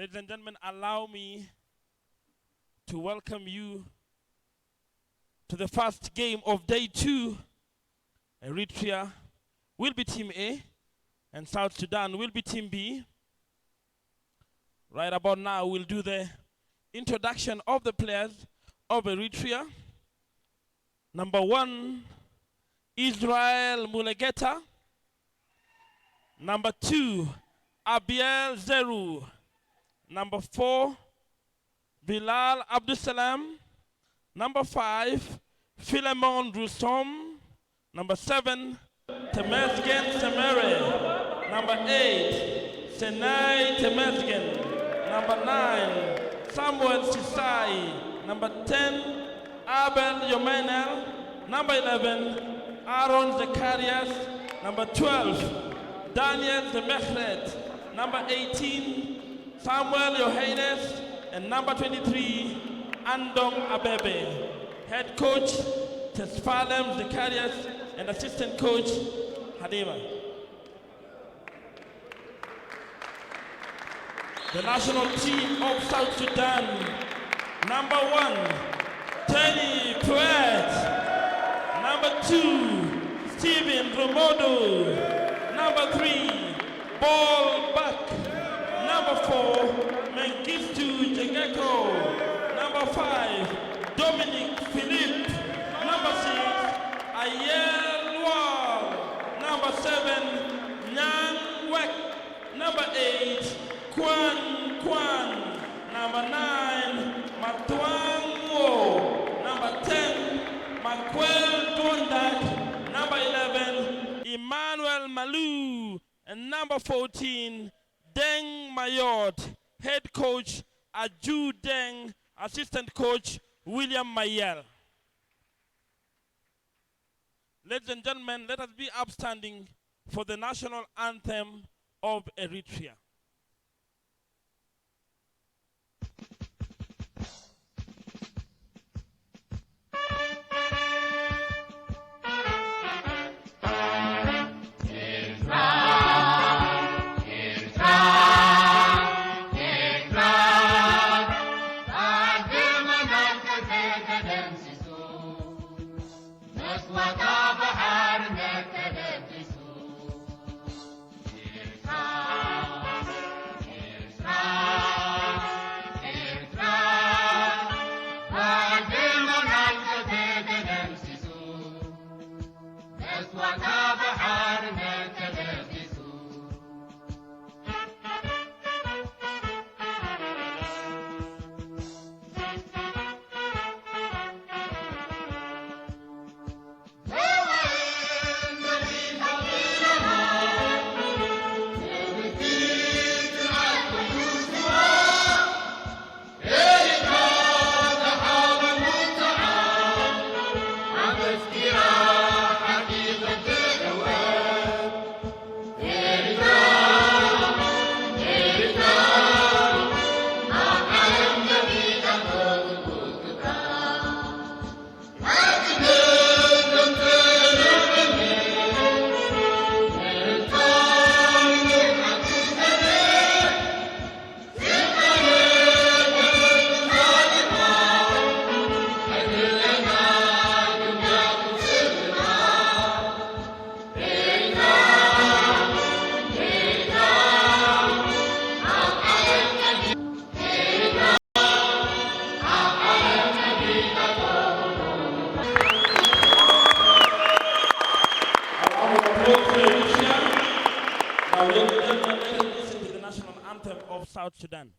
Ladies and gentlemen, allow me to welcome you to the first game of day 2. Eritrea will be Team A, and South Sudan will be Team B. Right about now, we'll do the introduction of the players of Eritrea. Number 1, Israel Mulegeta. Number 2, Abiel Zeru. Number 4, Bilal Abdusalam. Number 5, Philemon Roussom. Number 7, Temesgen Semere. Number 8, Senai Temesgen. Number 9, Samuel Sisai. Number 10, Abel Yomenel. Number 11, Aaron Zacharias. Number 12, Daniel Zemechret. Number 18, Samuel Yohannes. And number 23, Andong Abebe. Head coach, Tesfalem Zacharias. And assistant coach, Hadima. The national team of South Sudan. Number 1, Teddy Puet. Number 2, Stephen Romodo. Number 3, Paul Buck. Number 4, Mengistu Jengeko. Number 5, Dominic Philippe. Number 6, Ayel Wall. Number 7, Nyang Wek. Number 8, Kwan Kwan. Number 9, Matuang Wo. Number 10, Makwel Duandak. Number 11, Emmanuel Malou. And number 14, Deng Mayot. Head coach, Aju Deng. Assistant coach, William Mayel. Ladies and gentlemen, let us be upstanding for the national anthem of Eritrea. Listen to the national anthem of South Sudan.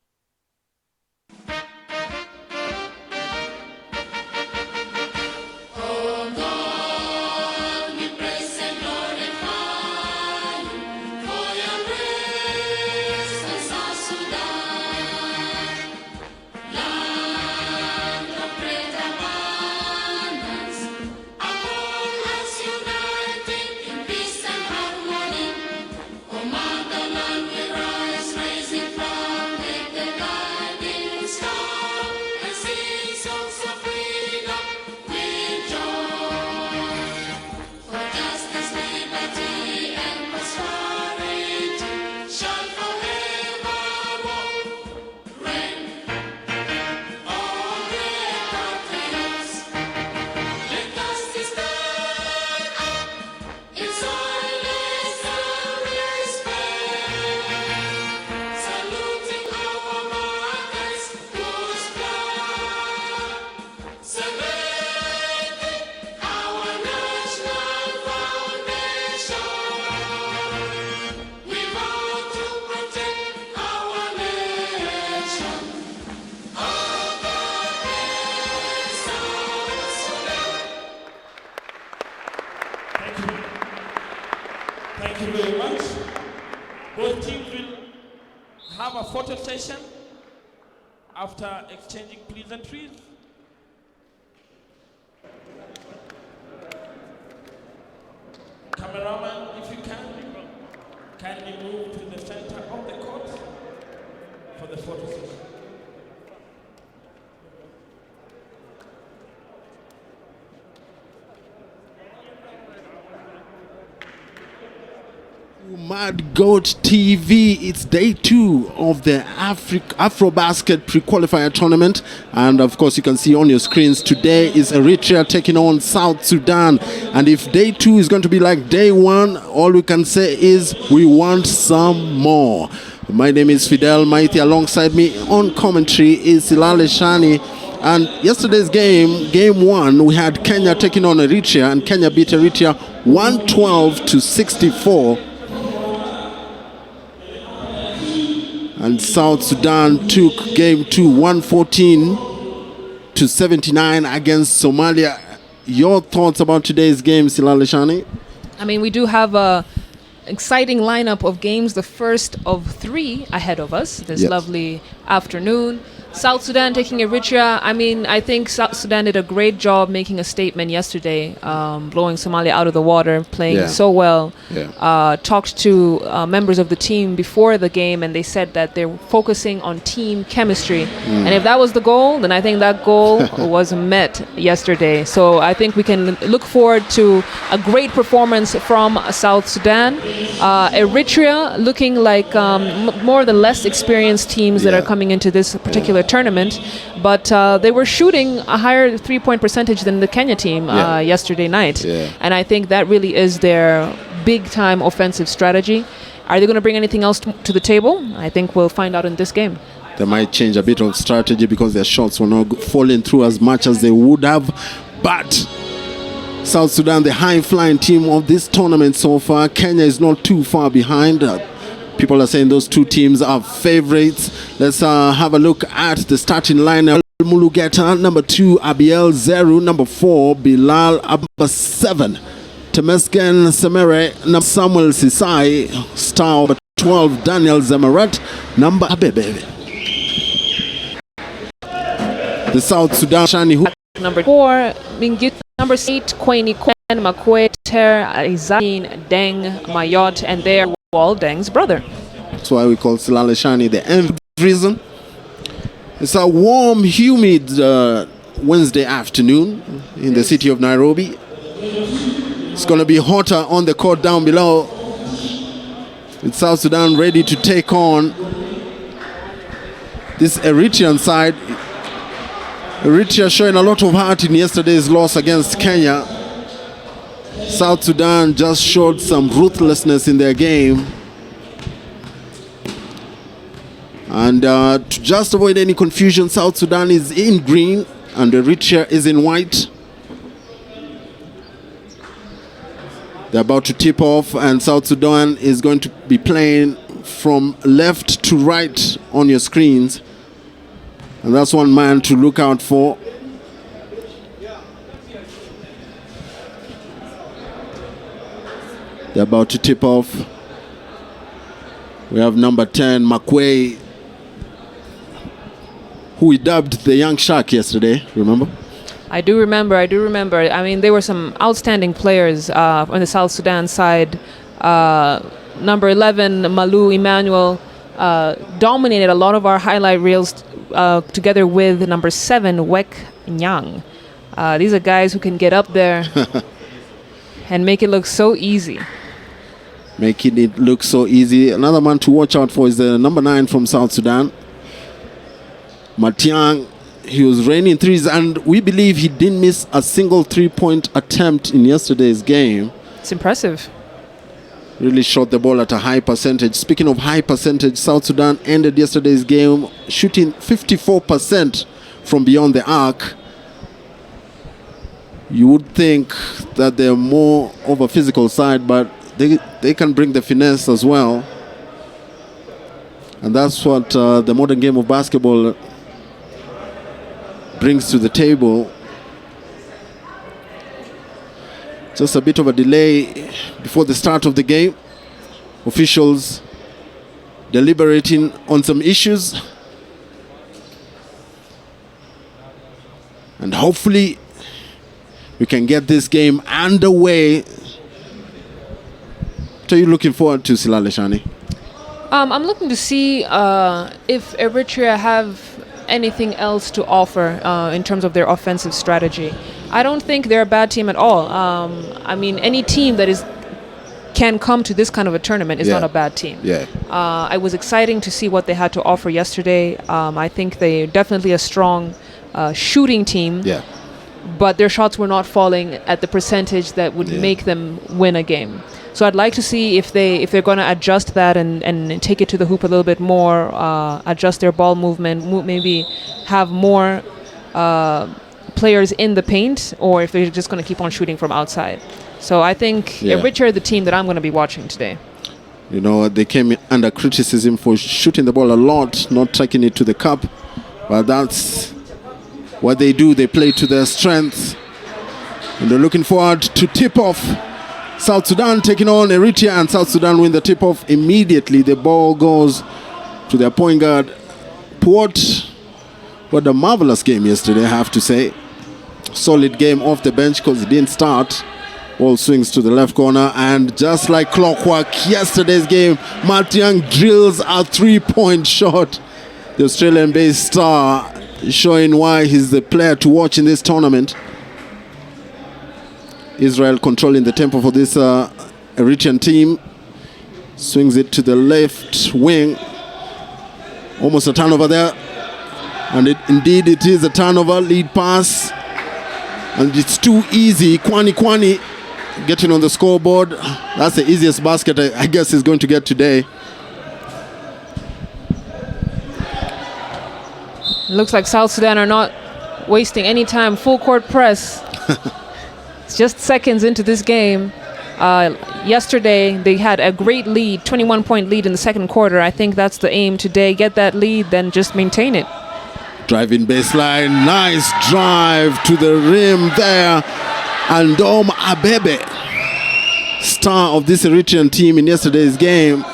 Among the land we rise, raising from the photo session after exchanging pleasantries. Cameraman, if you can, kindly move to the center of the court for the photo session. Mad Goat TV, it's day 2 of the AfroBasket Pre-Qualifier Tournament, and of course you can see on your screens today is Eritrea taking on South Sudan. And if day 2 is going to be like day 1, all we can say is we want some more. My name is Fidel Maiti. Alongside me on commentary is Silale Shani. And yesterday's game 1, we had Kenya taking on Eritrea, and Kenya beat Eritrea 112 to 64. And South Sudan took game 2, 114 to 79 against Somalia. Your thoughts about today's game, Silale Shani? I mean, we do have a exciting lineup of games, the first of 3 ahead of us this lovely afternoon. South Sudan taking Eritrea. I mean, I think South Sudan did a great job making a statement yesterday, blowing Somalia out of the water, playing so well. Talked to members of the team before the game, and they said that they're focusing on team chemistry. And if that was the goal, then I think that goal was met yesterday. So I think we can look forward to a great performance from South Sudan. Eritrea looking like more the less experienced teams that are coming into this particular tournament, but they were shooting a higher 3-point percentage than the Kenya team yesterday night. And I think that really is their big-time offensive strategy. Are they going to bring anything else to the table? I think we'll find out in this game. They might change a bit of strategy because their shots were not falling through as much as they would have. But South Sudan, the high-flying team of this tournament so far. Kenya is not too far behind. People are saying those two teams are favorites. Let's have a look at the starting lineup. Mulugeta, number 2, Abiel Zeru, number 4, Bilal, number 7, Temesgen Semere, number Samuel Sisai, star number 12, Daniel Zamarat, number Abebe. The South Sudan Shani, number 4, Mingit, number 8, Kweni Kwen, Makweter, Izadin, Deng, Mayot, and their Wall Deng's brother. That's why we call Silale Shani the nth reason. It's a warm, humid Wednesday afternoon in the city of Nairobi. It's going to be hotter on the court down below. With South Sudan ready to take on this Eritrean side. Eritrea showing a lot of heart in yesterday's loss against Kenya. South Sudan just showed some ruthlessness in their game. And to just avoid any confusion, South Sudan is in green and Eritrea is in white. They're about to tip off, and South Sudan is going to be playing from left to right on your screens. And that's one man to look out for. They're about to tip off. We have number 10, Makwei, who we dubbed the young shark yesterday, remember? I do remember. I mean, there were some outstanding players on the South Sudan side. Number 11, Malu Emmanuel, dominated a lot of our highlight reels together with number 7, Wek Nyang. These are guys who can get up there and make it look so easy. Making it look so easy. Another man to watch out for is the number 9 from South Sudan, Matiang. He was raining threes, and we believe he didn't miss a single 3-point attempt in yesterday's game. It's impressive. Really shot the ball at a high percentage. Speaking of high percentage, South Sudan ended yesterday's game shooting 54% from beyond the arc. You would think that they're more of a physical side, but they can bring the finesse as well. And that's what the modern game of basketball brings to the table. Just a bit of a delay before the start of the game. Officials deliberating on some issues. And hopefully we can get this game underway. What are you looking forward to, Silale Shani? I'm looking to see if Eritrea have anything else to offer in terms of their offensive strategy. I don't think they're a bad team at all. I mean, any team that can come to this kind of a tournament is not a bad team. Yeah. It was exciting to see what they had to offer yesterday. I think they're definitely a strong shooting team. Yeah. But their shots were not falling at the percentage that would make them win a game. So I'd like to see if they're going to adjust that and take it to the hoop a little bit more, adjust their ball movement, maybe have more players in the paint, or if they're just going to keep on shooting from outside. So I think Eritrea are the team that I'm going to be watching today. You know, they came under criticism for shooting the ball a lot, not taking it to the cup. But that's what they do. They play to their strengths. And they're looking forward to tip-off. South Sudan taking on Eritrea, and South Sudan win the tip-off immediately. The ball goes to their point guard, Port. What a marvelous game yesterday, I have to say. Solid game off the bench because it didn't start. Ball swings to the left corner, and just like clockwork, yesterday's game, Matiang drills a three-point shot. The Australian-based star showing why he's the player to watch in this tournament. Israel controlling the tempo for this Eritrean team. Swings it to the left wing. Almost a turnover there. And indeed it is a turnover, lead pass. And it's too easy. Kwani getting on the scoreboard. That's the easiest basket I guess he's going to get today. Looks like South Sudan are not wasting any time. Full court press. It's just seconds into this game. Yesterday they had a great lead, 21-point lead in the second quarter. I think that's the aim today. Get that lead, then just maintain it. Driving baseline, nice drive to the rim there. And Abebe, star of this Eritrean team in yesterday's game.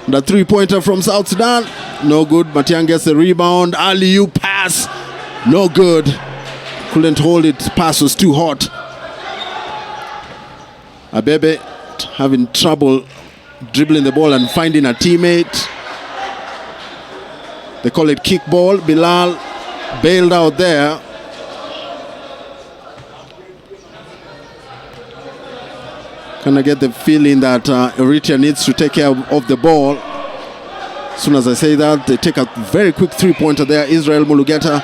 The three-pointer from South Sudan, no good. Matiang gets the rebound. Aliyu pass, no good. Couldn't hold it, pass was too hot. Abebe having trouble dribbling the ball and finding a teammate. They call it kickball. Bilal bailed out there. Kind of get the feeling that Eritrea needs to take care of the ball. As soon as I say that, they take a very quick three-pointer there. Israel Mulugeta,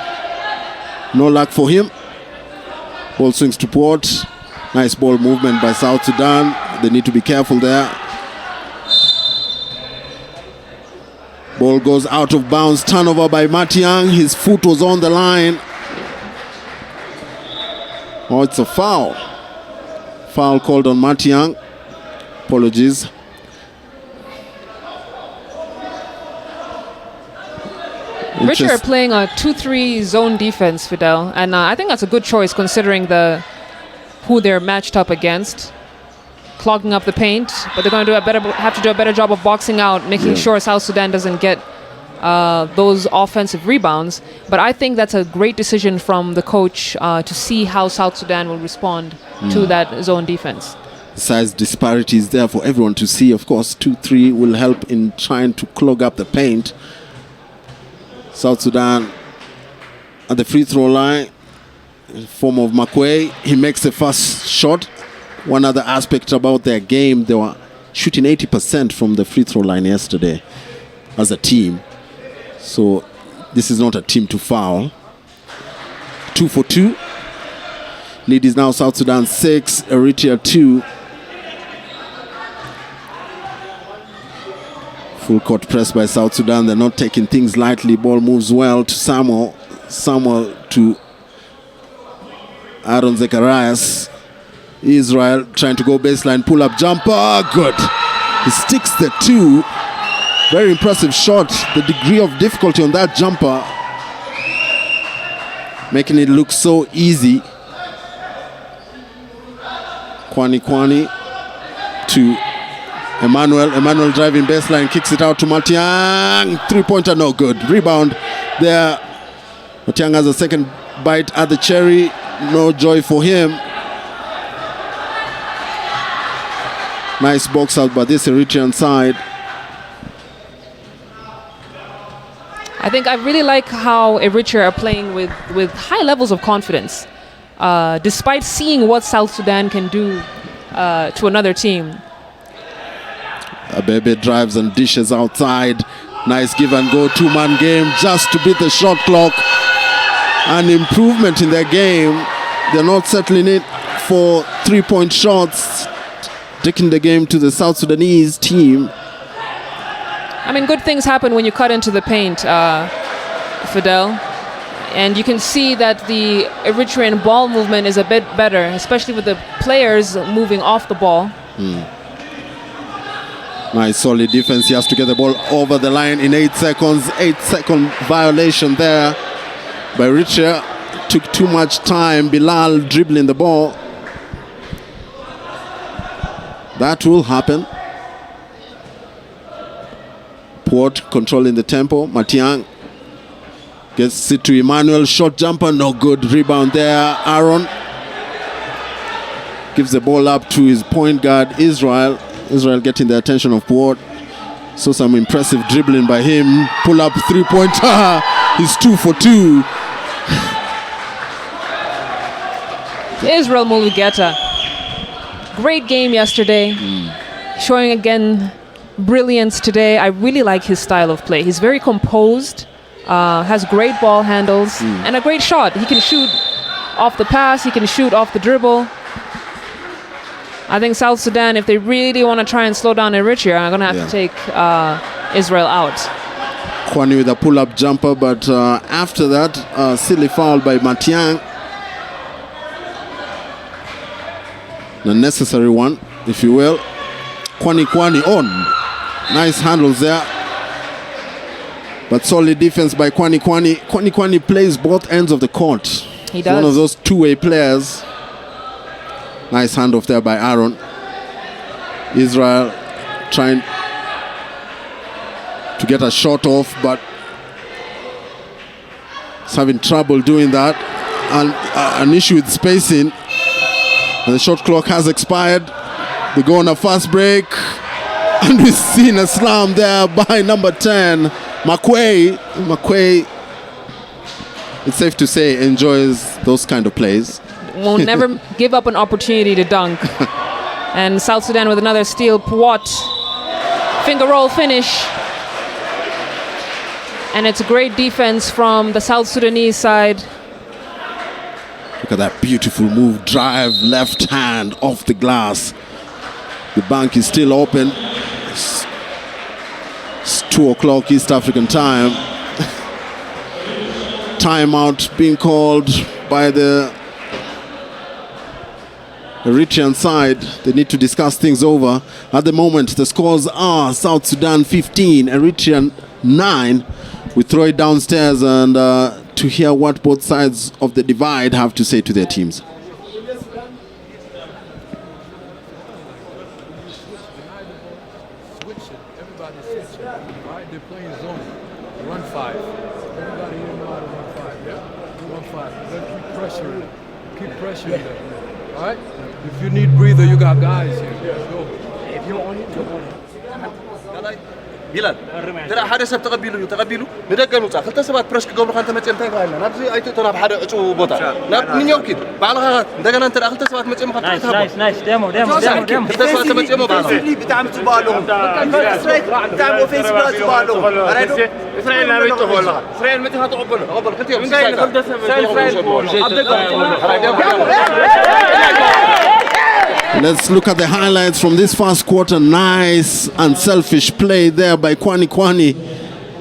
no luck for him. Ball swings to Port. Nice ball movement by South Sudan. They need to be careful there. Ball goes out of bounds. Turnover by Matiang. His foot was on the line. Oh, it's a foul. Foul called on Matiang. Apologies. Richard are playing a 2-3 zone defense, Fidel, and I think that's a good choice considering who they're matched up against. Clogging up the paint, but they're going to have to do a better job of boxing out, making sure South Sudan doesn't get those offensive rebounds. But I think that's a great decision from the coach to see how South Sudan will respond to that zone defense. Size disparity is there for everyone to see. Of course, 2-3 will help in trying to clog up the paint. South Sudan at the free throw line, in the form of Makwe. He makes the first shot. One other aspect about their game, they were shooting 80% from the free throw line yesterday as a team. So this is not a team to foul. 2 for 2. Lead is now South Sudan 6, Eritrea 2. Full court press by South Sudan. They're not taking things lightly. Ball moves well to Samuel. Samuel to Aaron Zacharias. Israel trying to go baseline, pull up jumper. Good. He sticks the two. Very impressive shot. The degree of difficulty on that jumper, making it look so easy. Kwani to Emmanuel driving baseline, kicks it out to Matiang. 3-pointer, no good. Rebound there. Matiang has a second bite at the cherry. No joy for him. Nice box out by this Eritrean side. I think I really like how Eritrea are playing with high levels of confidence, despite seeing what South Sudan can do to another team. Abebe drives and dishes outside. Nice give and go, two-man game just to beat the shot clock. An improvement in their game. They're not settling it for 3-point shots, taking the game to the South Sudanese team. I mean, good things happen when you cut into the paint, Fidel. And you can see that the Eritrean ball movement is a bit better, especially with the players moving off the ball. Nice solid defense. He has to get the ball over the line in 8 seconds. 8-second violation there by Eritrea. Took too much time. Bilal dribbling the ball. That will happen. Port controlling the tempo. Matiang gets it to Emmanuel. Short jumper, no good. Rebound there. Aaron gives the ball up to his point guard, Israel. Israel getting the attention of Port. So some impressive dribbling by him. Pull up 3-pointer. He's 2 for 2. Israel Mulugeta. Great game yesterday. Showing again brilliance today. I really like his style of play. He's very composed, has great ball handles, and a great shot. He can shoot off the pass, he can shoot off the dribble. I think South Sudan, if they really want to try and slow down Eritrea, are going to have to take Israel out. Kwani with a pull-up jumper, but after that, silly foul by Matiang. The necessary one, if you will. Kwani on. Nice handles there. But solid defense by Kwani. Kwani plays both ends of the court. He does. One of those two-way players. Nice handoff there by Aaron. Israel trying to get a shot off, but he's having trouble doing that. And an issue with spacing. And the shot clock has expired. They go on a fast break. And we've seen a slam there by number 10, Makwei. Makwei, it's safe to say, enjoys those kind of plays. Won't never give up an opportunity to dunk. And South Sudan with another steal. Puat. Finger roll finish. And it's a great defense from the South Sudanese side. Look at that beautiful move. Drive, left hand, off the glass. The bank is still open. It's 2 o'clock East African time. Timeout being called by the Eritrean side. They need to discuss things over. At the moment, the scores are South Sudan 15, Eritrean 9. We throw it downstairs and to hear what both sides of the divide have to say to their teams. They're playing zone. Run 5. Everybody here know how to run 5. Yeah? Run 5. You gotta keep pressuring. Keep pressuring them. Alright? If you need breather, you got guys here. Go. If you're on it, you're on it. بلال ترى حدا سب تقبلوا ندق نوصا خلت سبات بريس كقبل خانت متى انتهي فاينا نبزي ايتو تناب حدا اچو بوتا ناب من يوكيد بعلها دغنا انت خلت سبات متى ما خلت نايس ديمو خلت سبات متى ما بعلها بتعمل تبالهم بتعمل اوفنسيف تبالهم اسرائيل لا بيتو ولا اسرائيل متى هتقبل قبل كنت يوم Let's look at the highlights from this first quarter. Nice unselfish play there by Kwani,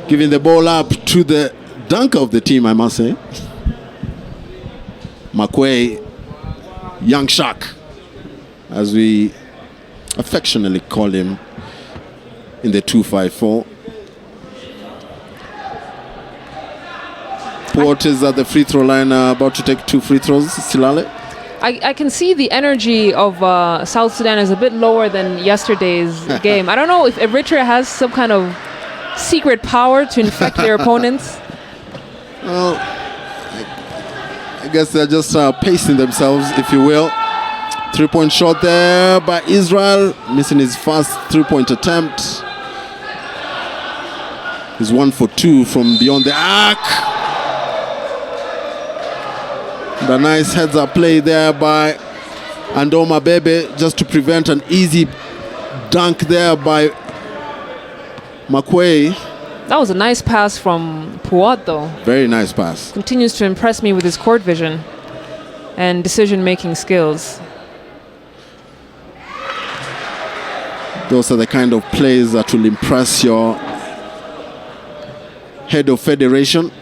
giving the ball up to the dunker of the team, I must say. Makwei, young shark, as we affectionately call him in the 254. Port is at the free throw line, about to take 2 free throws. Silale. I can see the energy of South Sudan is a bit lower than yesterday's game. I don't know if Eritrea has some kind of secret power to infect their opponents. Well, I guess they're just pacing themselves, if you will. 3-point shot there by Israel, missing his first 3-point attempt. He's 1 for 2 from beyond the arc. The nice heads-up play there by Andoma Bebe just to prevent an easy dunk there by Makwei. That was a nice pass from Puat, though. Very nice pass. Continues to impress me with his court vision and decision-making skills. Those are the kind of plays that will impress your head of federation,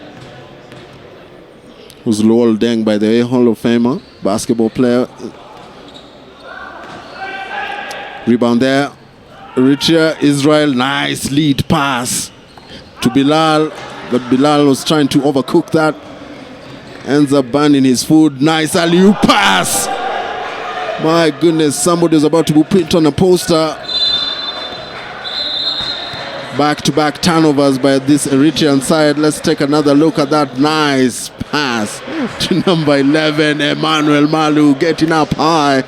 who's Lowell Deng, by the way, Hall of Famer, basketball player. Rebound there. Eritrea, Israel, nice lead pass to Bilal, but Bilal was trying to overcook that. Ends up burning his food. Nice alley-oop pass. My goodness, somebody was about to be put on a poster. Back-to-back turnovers by this Eritrean side. Let's take another look at that nice pass to number 11, Emmanuel Malu, getting up high.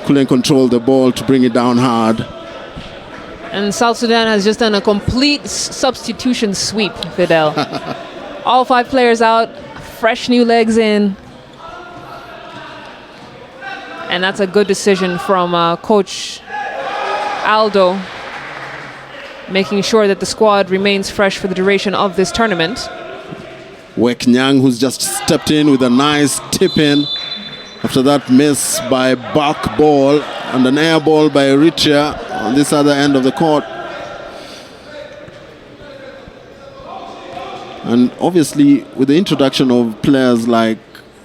Couldn't control the ball to bring it down hard. And South Sudan has just done a complete substitution sweep, Fidel. All 5 players out, fresh new legs in. And that's a good decision from Coach Aldo, making sure that the squad remains fresh for the duration of this tournament. Wek Nyang, who's just stepped in with a nice tip-in after that miss by Bak Ball and an air ball by Eritrea on this other end of the court. And obviously, with the introduction of players like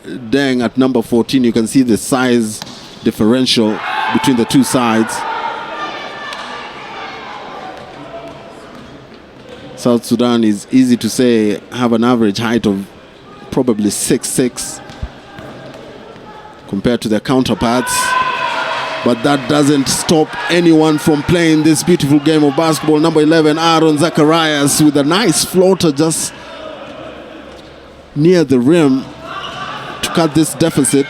Deng at number 14, you can see the size differential between the two sides. South Sudan is easy to say have an average height of probably 6'6" compared to their counterparts, but that doesn't stop anyone from playing this beautiful game of basketball. Number 11, Aaron Zacharias, with a nice floater just near the rim to cut this deficit.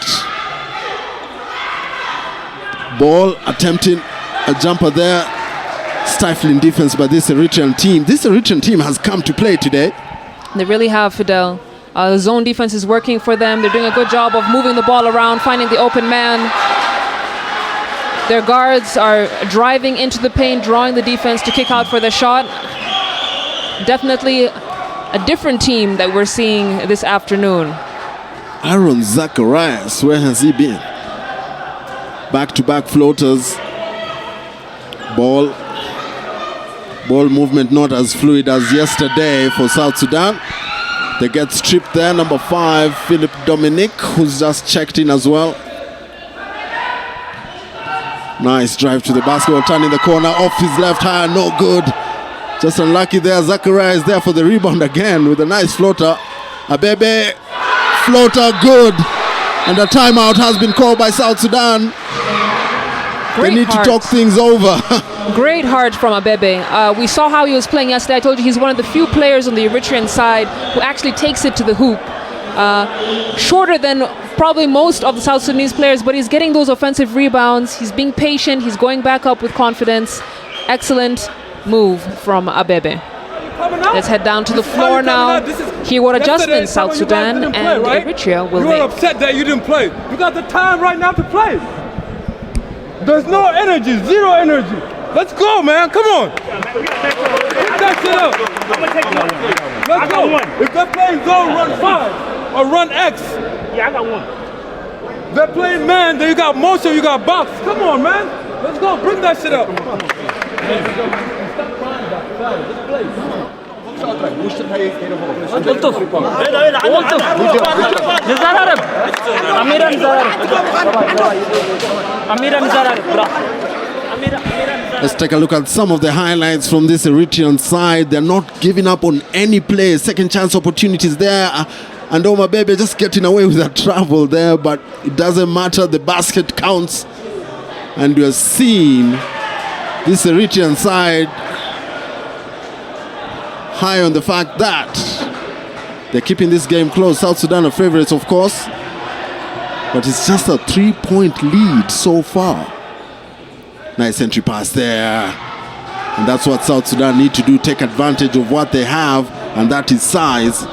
Ball attempting a jumper there. Stifling defense by this Eritrean team. This Eritrean team has come to play today. They really have, Fidel. The zone defense is working for them. They're doing a good job of moving the ball around, finding the open man. Their guards are driving into the paint, drawing the defense to kick out for the shot. Definitely a different team that we're seeing this afternoon. Aaron Zacharias, where has he been? Back-to-back floaters. Ball movement not as fluid as yesterday for South Sudan. They get stripped there. Number 5, Philip Dominic, who's just checked in as well. Nice drive to the basketball, turning the corner off his left hand, no good. Just unlucky there. Zachariah is there for the rebound again with a nice floater. Abebe, floater, good. And a timeout has been called by South Sudan. They need to talk things over. Great heart from Abebe. We saw how he was playing yesterday. I told you he's one of the few players on the Eritrean side who actually takes it to the hoop. Shorter than probably most of the South Sudanese players, but he's getting those offensive rebounds. He's being patient. He's going back up with confidence. Excellent move from Abebe. Let's head down to the floor now. Hear what adjustments South Sudan and Eritrea will make. You're upset that you didn't play. You got the time right now to play. There's no energy, zero energy. Let's go, man. Come on. Pick that shit up. Let's go. If they're playing zone, run 5 or run X. Yeah, I got one. They're playing man, then you got motion, you got box. Come on, man. Let's go. Bring that shit up. Stop crying about the foul. Just play. Let's take a look at some of the highlights from this Eritrean side. They're not giving up on any play. Second chance opportunities there And Oma Bebe just getting away with that travel there, but it doesn't matter. The basket counts. And you're seeing this Eritrean side high on the fact that they're keeping this game close. South Sudan are favorites, of course. But it's just a 3-point lead so far. Nice entry pass there. And that's what South Sudan need to do, take advantage of what they have, and that is size.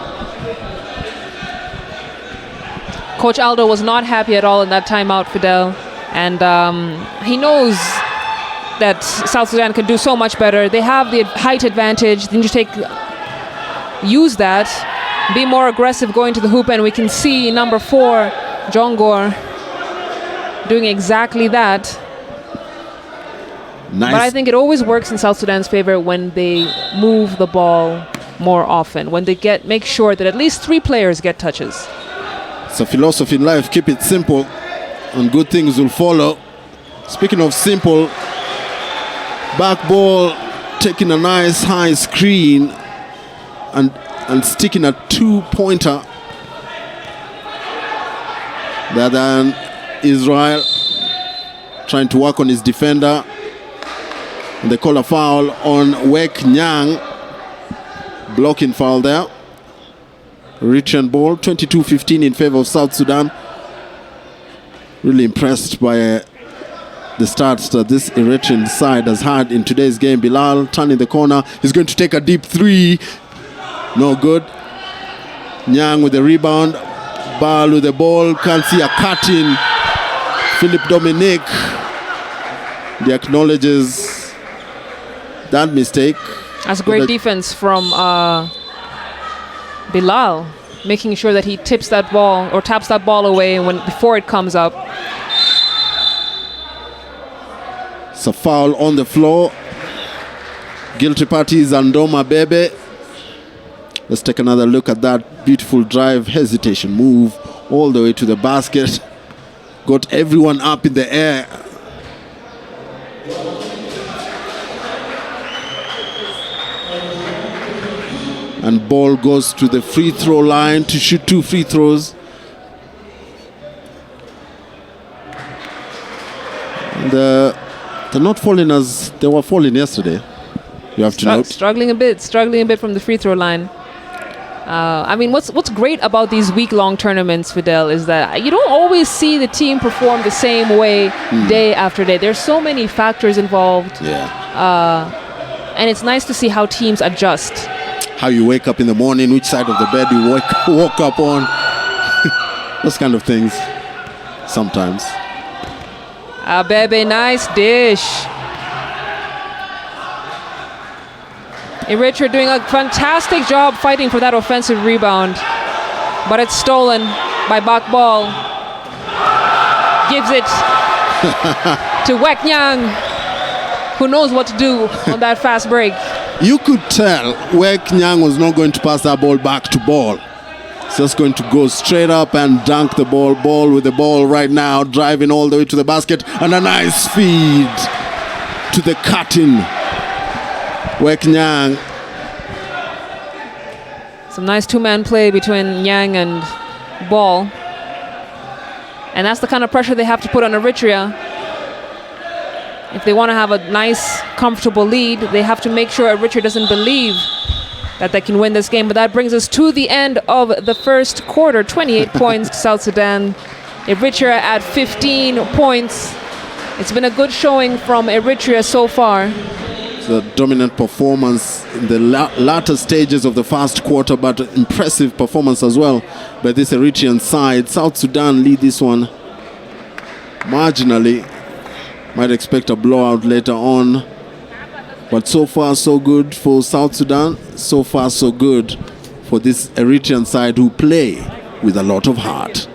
Coach Aldo was not happy at all in that timeout, Fidel. And he knows that South Sudan can do so much better. They have the height advantage. They need to use that, be more aggressive going to the hoop, and we can see number 4, Jongor, doing exactly that. Nice. But I think it always works in South Sudan's favor when they move the ball more often, when they make sure that at least 3 players get touches. It's a philosophy in life, keep it simple and good things will follow. Speaking of simple, back ball taking a nice high screen and sticking a 2-pointer. There than Israel trying to work on his defender. And they call a foul on Wek Nyang. Blocking foul there. Eritrean ball, 22-15 in favor of South Sudan. Really impressed by the starts that this Eritrean side has had in today's game. Bilal turning the corner. He's going to take a deep 3. No good. Nyang with the rebound. Ball with the ball. Can't see a cut in. Philip Dominic. He acknowledges that mistake. That's great defense from Bilal, making sure that he tips that ball or taps that ball away before it comes up. It's a foul on the floor. Guilty party is Andoma Bebe. Let's take another look at that beautiful drive, hesitation move all the way to the basket. Got everyone up in the air. And ball goes to the free throw line to shoot 2 free throws. And they're not falling as they were falling yesterday. You have to note. Struggling a bit from the free throw line. I mean, what's great about these week-long tournaments, Fidel, is that you don't always see the team perform the same way day after day. There's so many factors involved. Yeah. And it's nice to see how teams adjust. How you wake up in the morning, which side of the bed you woke up on. Those kind of things sometimes. Bebe, nice dish. Eritrea doing a fantastic job fighting for that offensive rebound. But it's stolen by Bakbal. Gives it to Wek Nyang, who knows what to do on that fast break. You could tell Wek Nyang was not going to pass that ball back to Ball. He's just going to go straight up and dunk the ball. Ball with the ball right now, driving all the way to the basket. And a nice feed to the cutting Wek Nyang. Some nice 2-man play between Nyang and Ball. And that's the kind of pressure they have to put on Eritrea. If they want to have a nice, comfortable lead, they have to make sure Eritrea doesn't believe that they can win this game. But that brings us to the end of the first quarter. 28 points to South Sudan. Eritrea at 15 points. It's been a good showing from Eritrea so far. It's a dominant performance in the latter stages of the first quarter, but impressive performance as well by this Eritrean side. South Sudan lead this one marginally. Might expect a blowout later on. But so far, so good for South Sudan. So far, so good for this Eritrean side who play with a lot of heart.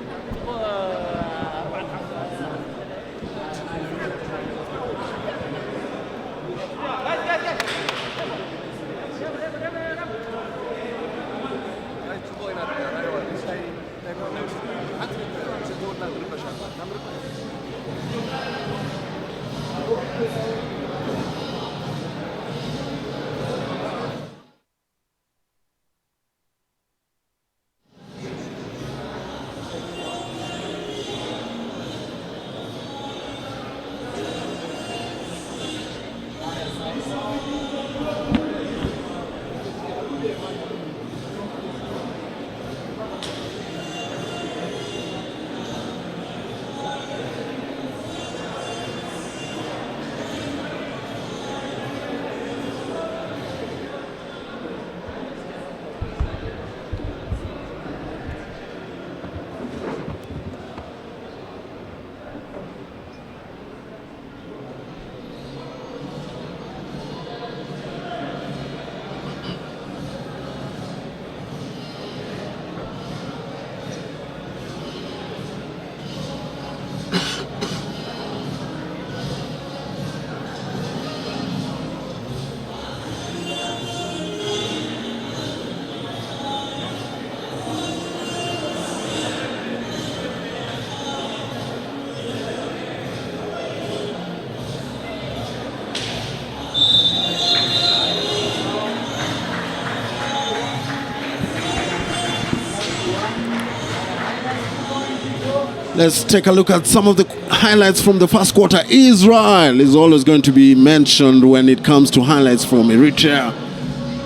Let's take a look at some of the highlights from the first quarter. Israel is always going to be mentioned when it comes to highlights from Eritrea.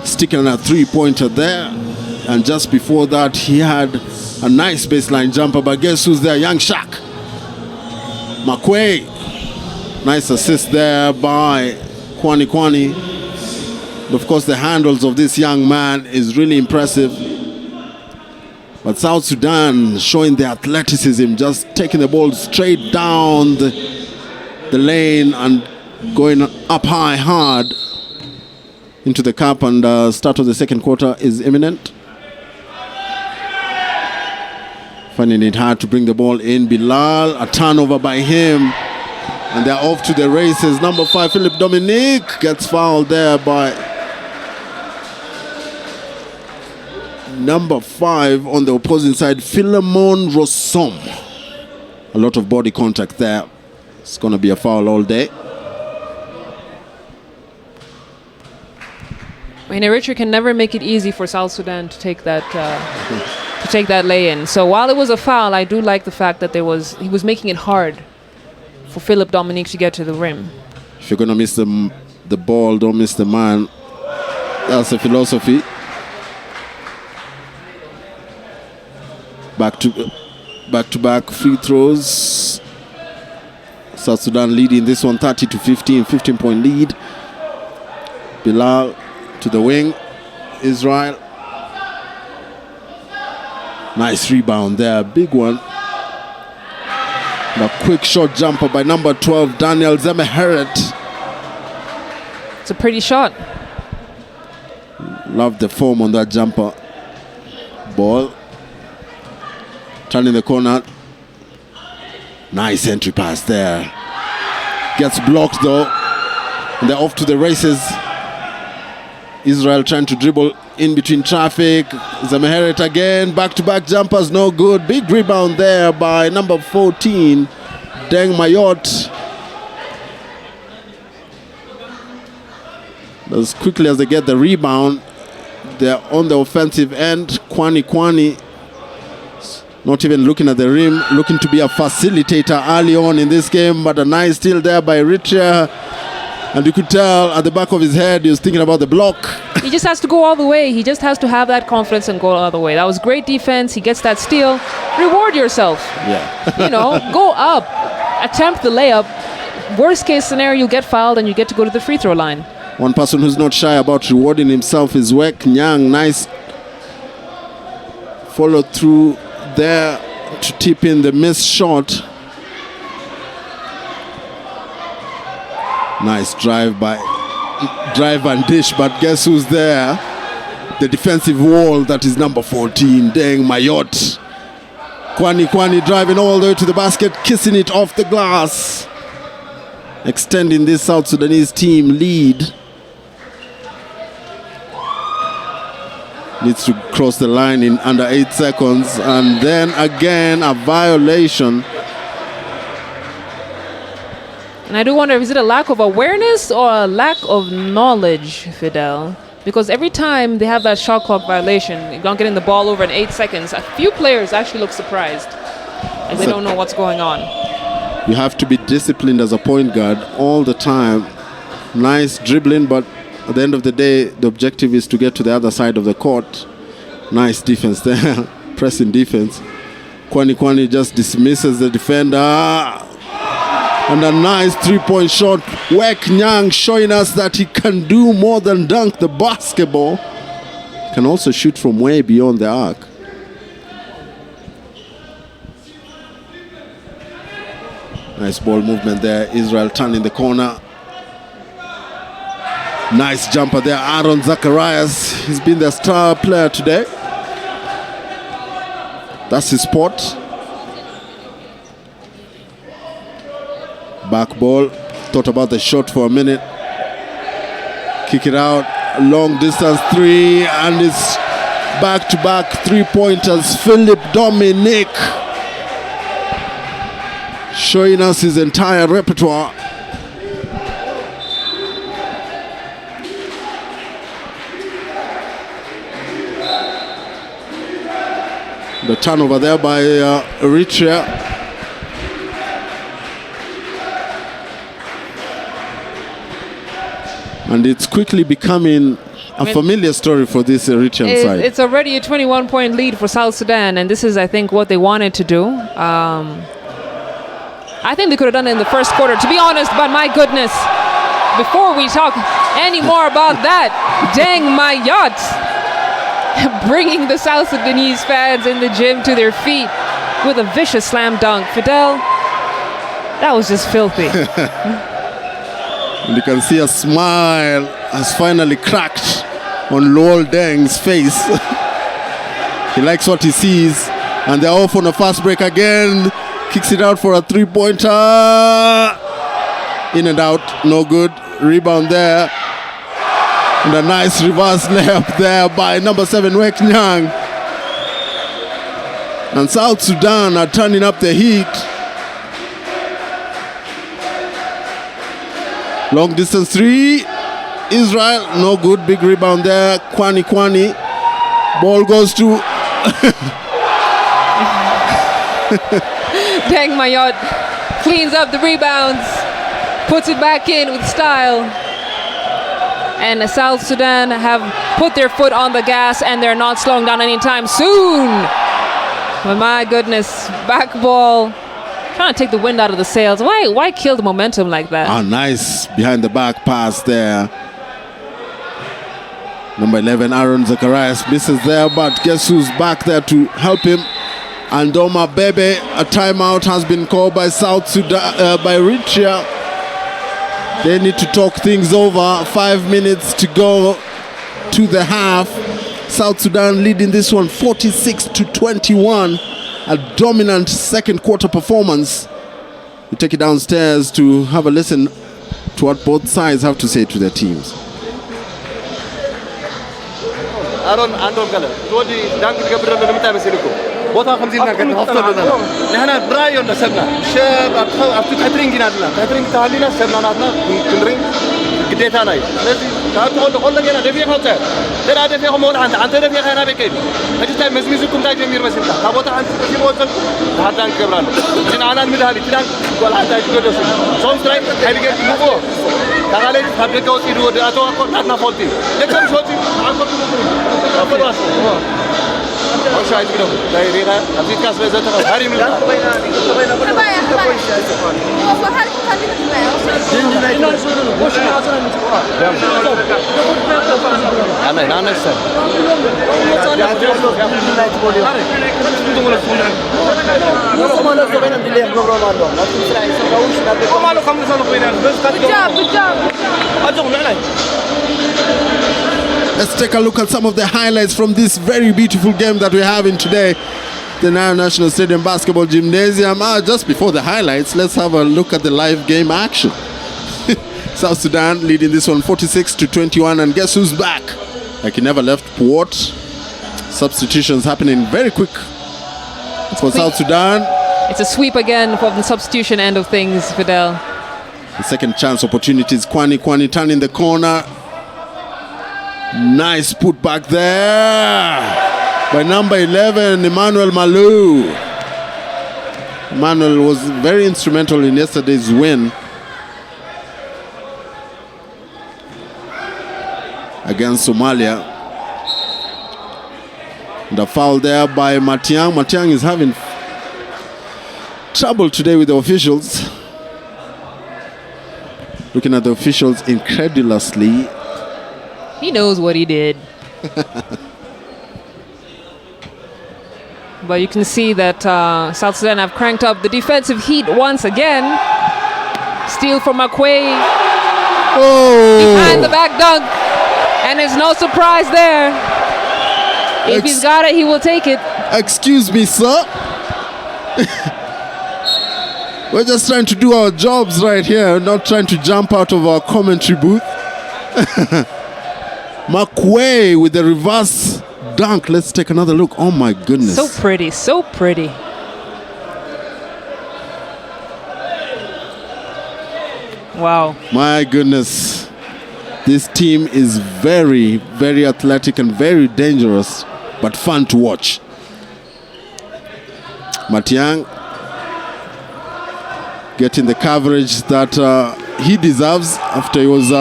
Sticking a three-pointer there. And just before that, he had a nice baseline jumper. But guess who's there? Young Shaq. Makwe. Nice assist there by Kwani. Of course, the handles of this young man is really impressive. But South Sudan showing their athleticism, just taking the ball straight down the lane and going up high hard into the cup, and start of the second quarter is imminent. Finding it hard to bring the ball in. Bilal, a turnover by him. And they're off to the races. Number 5, Philip Dominique gets fouled there by number 5 on the opposing side, Philemon Rossom. A lot of body contact there. It's going to be a foul all day. I mean, Eritrea can never make it easy for South Sudan to take that lay-in. So while it was a foul, I do like the fact that he was making it hard for Philip Dominique to get to the rim. If you're going to miss the ball, don't miss the man. That's the philosophy. Back-to-back free throws. South Sudan leading this one 30-15, 15-point lead. Bilal to the wing. Israel. Nice rebound there, big one. And a quick short jumper by number 12, Daniel Zemeheret. It's a pretty shot. Love the form on that jumper. Ball. Turning the corner. Nice entry pass there. Gets blocked though. And they're off to the races. Israel trying to dribble in between traffic. Zemeheret again. Back-to-back jumpers, no good. Big rebound there by number 14, Deng Mayot. As quickly as they get the rebound, they're on the offensive end. Kwani not even looking at the rim, looking to be a facilitator early on in this game, but a nice steal there by Eritrea. And you could tell at the back of his head he was thinking about the block. He just has to go all the way. He just has to have that confidence and go all the way. That was great defense. He gets that steal. Reward yourself. Yeah. Go up. Attempt the layup. Worst case scenario, you get fouled and you get to go to the free throw line. One person who's not shy about rewarding himself is Wek Nyang. Nice follow through there to tip in the missed shot. Nice drive and dish, but guess who's there? The defensive wall, that is number 14, Deng Mayot. Kwani driving all the way to the basket, kissing it off the glass. Extending this South Sudanese team lead. Needs to cross the line in under 8 seconds. And then again, a violation. And I do wonder, is it a lack of awareness or a lack of knowledge, Fidel? Because every time they have that shot clock violation, not getting the ball over in 8 seconds, a few players actually look surprised. Like they don't know what's going on. You have to be disciplined as a point guard all the time. Nice dribbling, but at the end of the day, the objective is to get to the other side of the court. Nice defense there. Pressing defense. Kwani just dismisses the defender. And a nice three-point shot. Wek Nyang showing us that he can do more than dunk the basketball. He can also shoot from way beyond the arc. Nice ball movement there. Israel turning the corner. Nice jumper there. Aaron Zacharias. He's been the star player today. That's his spot. Back ball. Thought about the shot for a minute. Kick it out. Long distance three. And it's back-to-back three-pointers. Philip Dominique showing us his entire repertoire. The turnover there by Eritrea. And it's quickly becoming a familiar story for this Eritrean side. It's already a 21-point lead for South Sudan, and this is, I think, what they wanted to do. I think they could have done it in the first quarter, to be honest, but my goodness, before we talk any more about that, dang my yacht, bringing the South Sudanese fans in the gym to their feet with a vicious slam dunk. Fidel, that was just filthy. And you can see a smile has finally cracked on Lowell Deng's face. He likes what he sees, and they're off on a fast break again. Kicks it out for a three-pointer. In and out, no good. Rebound there. And a nice reverse layup there by number 7, Wek Nyang. And South Sudan are turning up the heat. Long distance three. Israel, no good. Big rebound there. Kwani. Ball goes to... Deng Mayot cleans up the rebounds, puts it back in with style. And South Sudan have put their foot on the gas, and they're not slowing down anytime soon. But my goodness, back ball, trying to take the wind out of the sails. Why kill the momentum like that? Ah, nice behind the back pass there. Number 11, Aaron Zacharias, misses there, but guess who's back there to help him? Andoma Bebe. A timeout has been called by South Sudan, by Eritrea. They need to talk things over. 5 minutes to go to the half. South Sudan leading this one 46-21. A dominant second quarter performance. We take it downstairs to have a listen to what both sides have to say to their teams. Aaron Gala, Todi, Duncan Gabriel, and Metamasilico. Both are coming in and Nana Brian, the Sebna, Share after Catering in Adla, Catering Talina, Sebna, Kundring, Gideta Night. Let's all again at the hotel. There are the Homon and Antony Hanabeke. At this time, music comes to Mirmasita. Tabota and Hatan Cabran. Jinana Midali, well, I go to some strike, I get to move. Tagale, Public goes to the Ato, not faulty. Let them show him. How should I do? Diarrhea, a bit cast with the Harry Miller. Let's take a look at some of the highlights from this very beautiful game that we're having today. The Nile National Stadium Basketball Gymnasium. Just before the highlights, let's have a look at the live game action. South Sudan leading this one 46-21, and guess who's back? Like he never left Port. Substitutions happening very quick for South Sudan. It's a sweep again from the substitution end of things, Fidel. The second chance opportunities. Kwani turning the corner. Nice put back there by number 11, Emmanuel Malou. Emmanuel was very instrumental in yesterday's win against Somalia. The foul there by Matiang. Matiang is having trouble today with the officials. Looking at the officials incredulously. He knows what he did. But you can see that South Sudan have cranked up the defensive heat once again. Steal from Makwe. Oh! Behind the back dunk. And there's no surprise there. If he's got it, he will take it. Excuse me, sir. We're just trying to do our jobs right here, not trying to jump out of our commentary booth. Makwe with the reverse dunk. Let's take another look. Oh my goodness. So pretty, so pretty. Wow. My goodness. This team is very, very athletic and very dangerous, but fun to watch. Matiang getting the coverage that he deserves after he was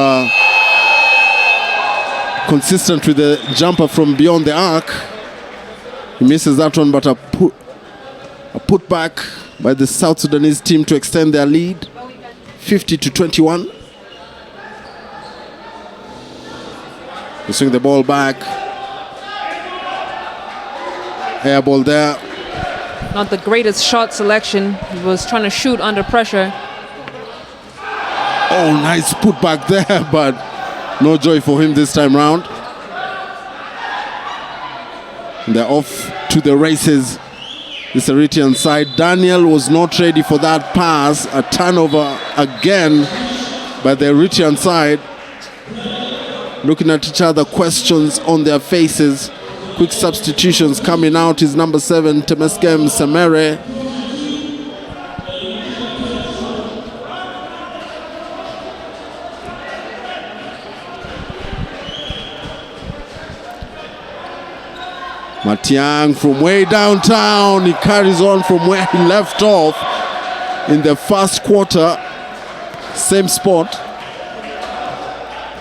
consistent with the jumper from beyond the arc. He misses that one, but a putback by the South Sudanese team to extend their lead, 50-21. They swing the ball back. Air ball there. Not the greatest shot selection. He was trying to shoot under pressure. Oh, nice putback there, but no joy for him this time round. And they're off to the races. This Eritrean side. Daniel was not ready for that pass. A turnover again by the Eritrean side. Looking at each other, questions on their faces. Quick substitutions coming out is number 7, Temeskem Semere. Matiang from way downtown. He carries on from where he left off in the first quarter. Same spot.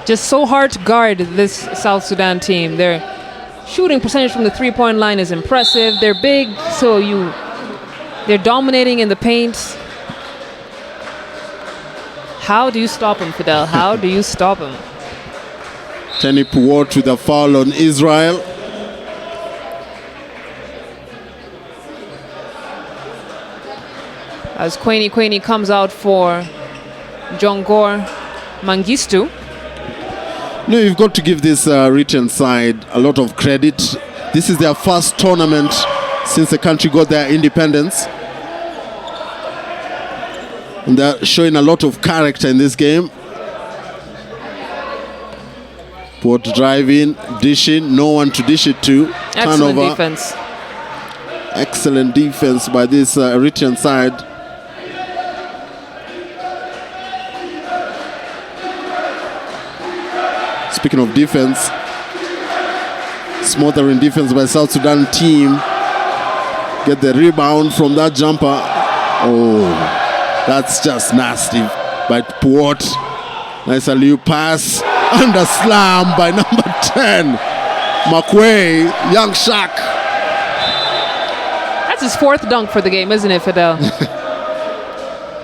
Just so hard to guard this South Sudan team. Their shooting percentage from the three-point line is impressive. They're big, so they're dominating in the paint. How do you stop him, Fidel? How do you stop him? Tenny Puwot with a foul on Israel. As Quaini comes out for Jongor Mengistu. No, you've got to give this Eritrean side a lot of credit. This is their first tournament since the country got their independence. And they're showing a lot of character in this game. Port driving, dishing, no one to dish it to. Excellent Turnover. defense. Excellent defense by this Eritrean side. Speaking of defense, smothering defense by South Sudan team. Get the rebound from that jumper. Oh, that's just nasty by Puot. Nice alley pass. Under slam by number 10. Makwe, Young Shaq. That's his 4th dunk for the game, isn't it, Fidel?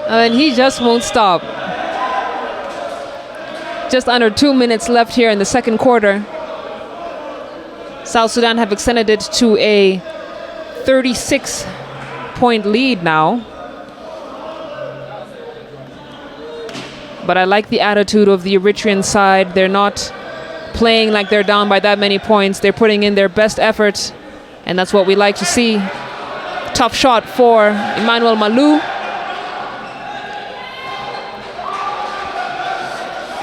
And he just won't stop. Just under 2 minutes left here in the second quarter. South Sudan have extended it to a 36-point lead now. But I like the attitude of the Eritrean side. They're not playing like they're down by that many points. They're putting in their best effort, and that's what we like to see. Tough shot for Emmanuel Malou.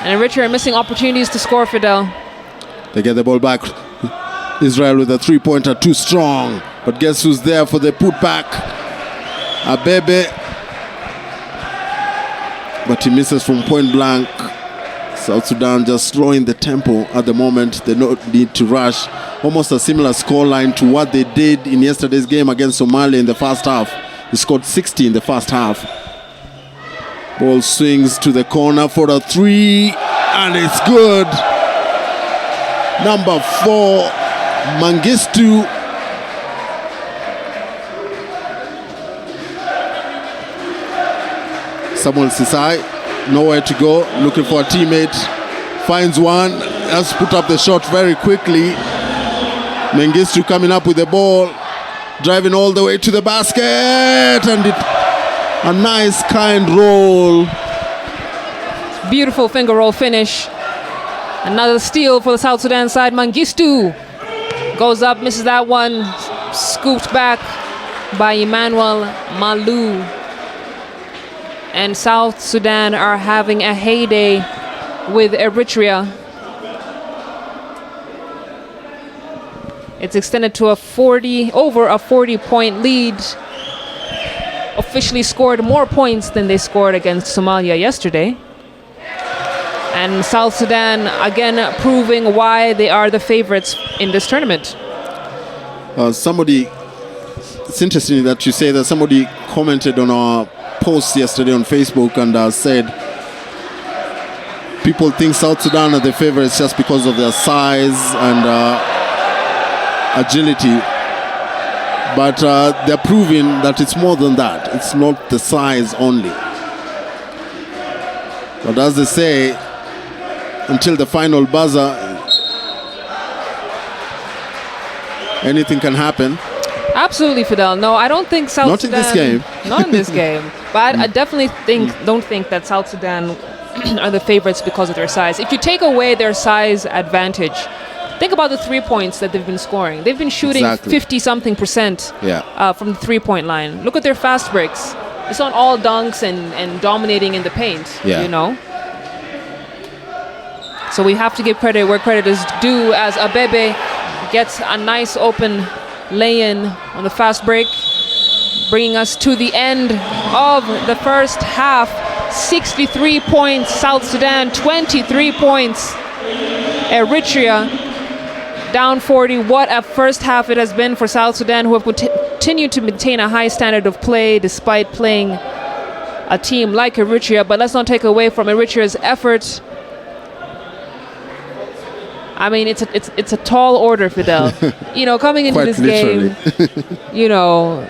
And Eritrea are missing opportunities to score, Fidel. They get the ball back. Israel with a three-pointer, too strong. But guess who's there for the putback? Abebe. But he misses from point blank. South Sudan just slowing the tempo at the moment. They don't need to rush. Almost a similar scoreline to what they did in yesterday's game against Somalia in the first half. They scored 60 in the first half. Ball swings to the corner for a 3, and it's good. Number 4, Mengistu. Samuel Sisai, nowhere to go, looking for a teammate. Finds one, has to put up the shot very quickly. Mengistu coming up with the ball, driving all the way to the basket, and a nice kind roll. Beautiful finger roll finish. Another steal for the South Sudan side. Mengistu goes up, misses that one. Scooped back by Emmanuel Malou. And South Sudan are having a heyday with Eritrea. It's extended to over a 40-point lead. Officially scored more points than they scored against Somalia yesterday. And South Sudan again proving why they are the favorites in this tournament. It's interesting that you say that. Somebody commented on our post yesterday on Facebook and said people think South Sudan are the favorites just because of their size and agility. But they're proving that it's more than that. It's not the size only. But as they say, until the final buzzer, anything can happen. Absolutely, Fidel. No, I don't think South Sudan... Not in this game. Not in this game. But I definitely don't think that South Sudan are the favorites because of their size. If you take away their size advantage, think about the 3 points that they've been scoring. They've been shooting 50-something% from the 3-point line. Look at their fast breaks. It's not all dunks and dominating in the paint, you know? So we have to give credit where credit is due as Abebe gets a nice open lay-in on the fast break, bringing us to the end of the first half. 63 points, South Sudan, 23 points. Eritrea down 40. What a first half it has been for South Sudan, who have continued to maintain a high standard of play despite playing a team like Eritrea. But let's not take away from Eritrea's effort. I mean, it's a tall order, Fidel. You know, coming into this game, you know,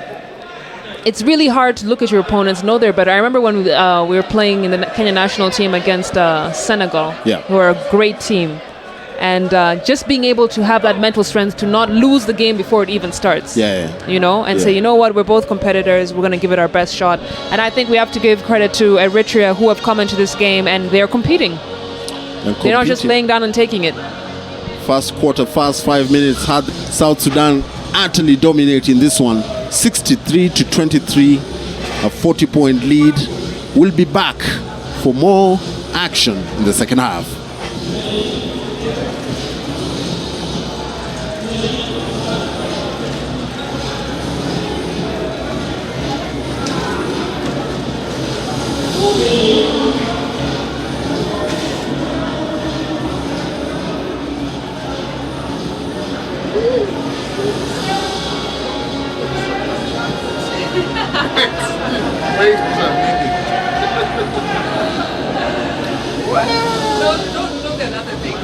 it's really hard to look at your opponents, know they're better. I remember when we were playing in the Kenya national team against Senegal, who are a great team. And just being able to have that mental strength to not lose the game before it even starts. You know, and say, you know what, we're both competitors, we're going to give it our best shot. And I think we have to give credit to Eritrea, who have come into this game and they're competing. They're not just laying down and taking it. First quarter, first 5 minutes had South Sudan utterly dominating this one. 63-23, a 40-point lead. We'll be back for more action in the second half. Don't look at other things.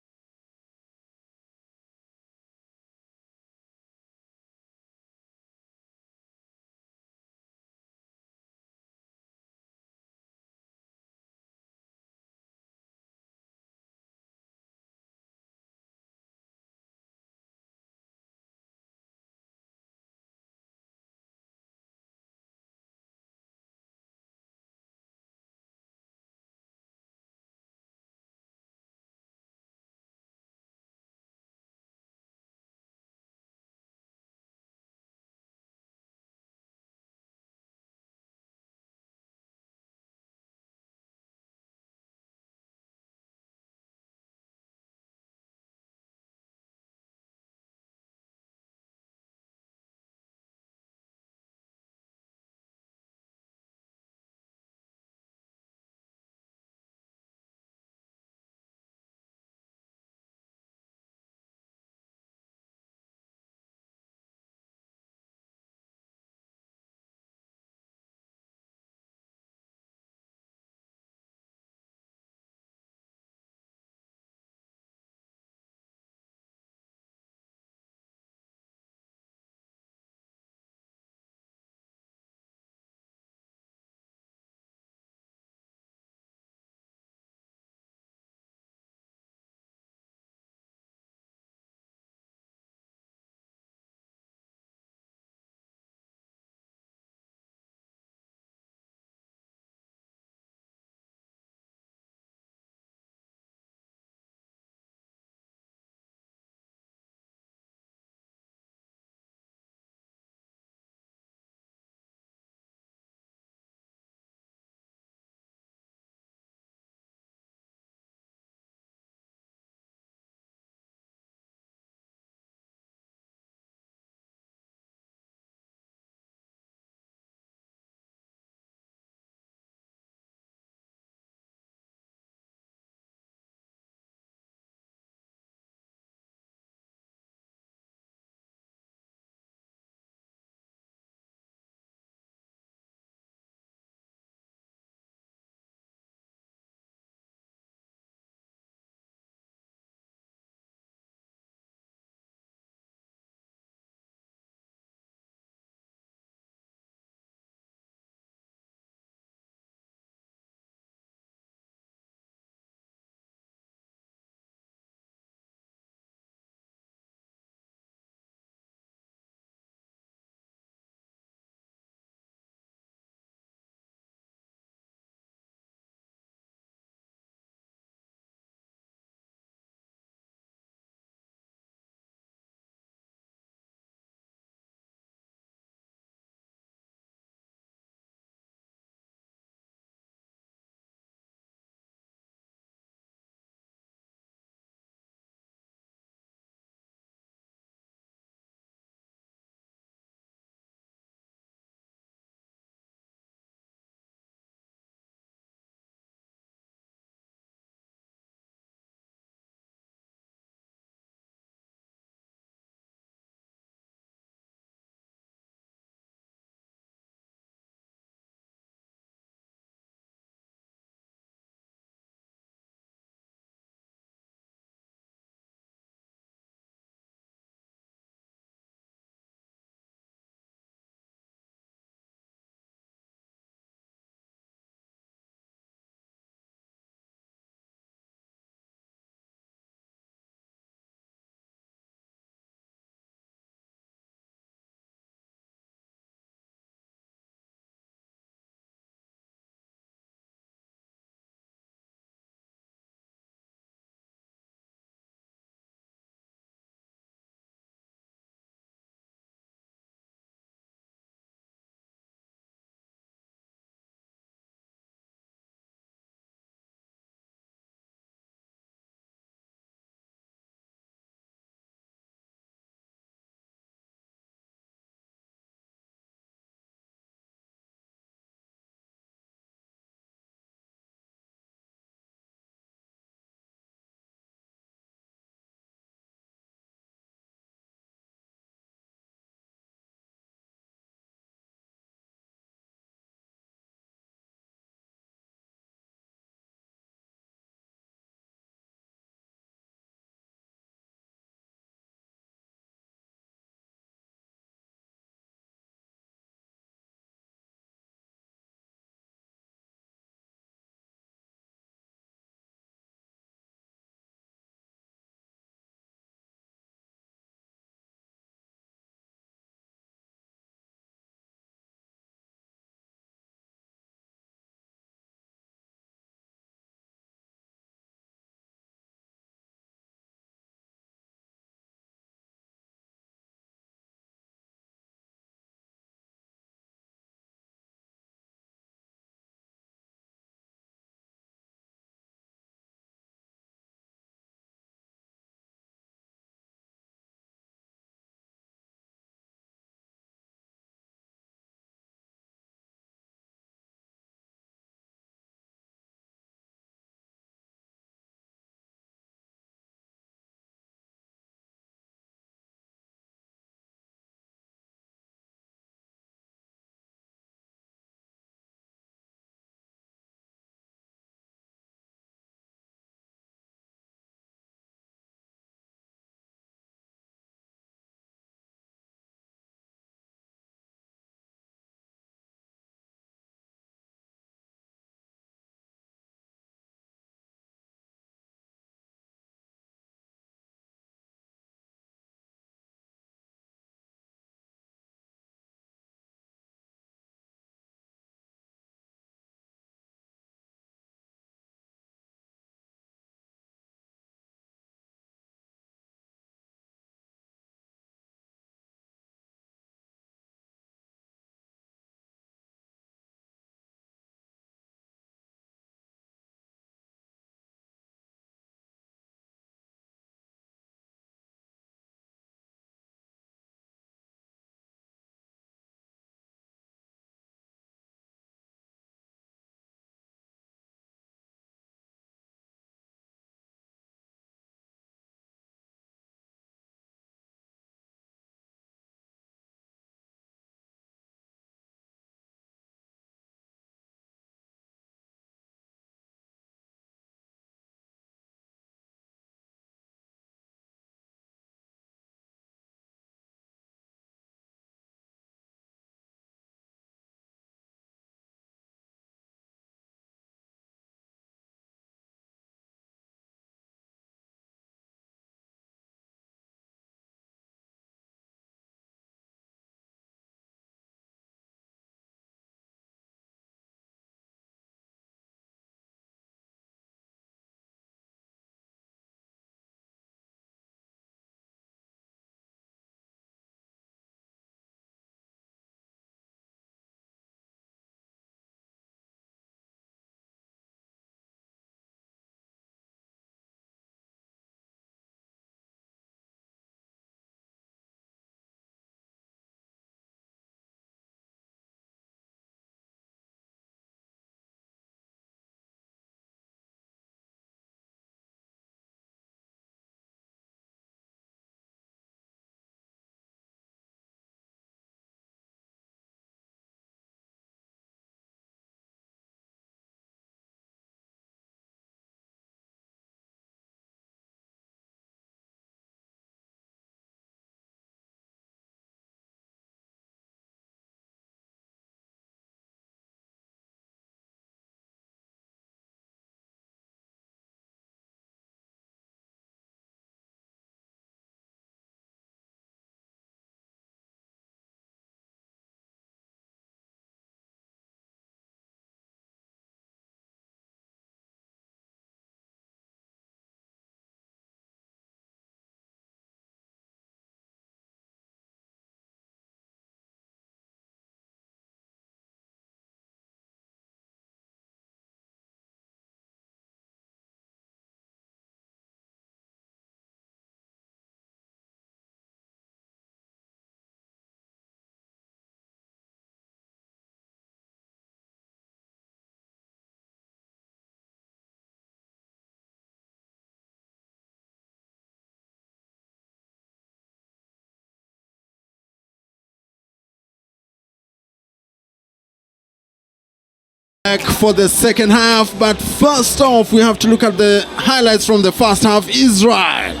Back for the second half, but first off, we have to look at the highlights from the first half. Israel,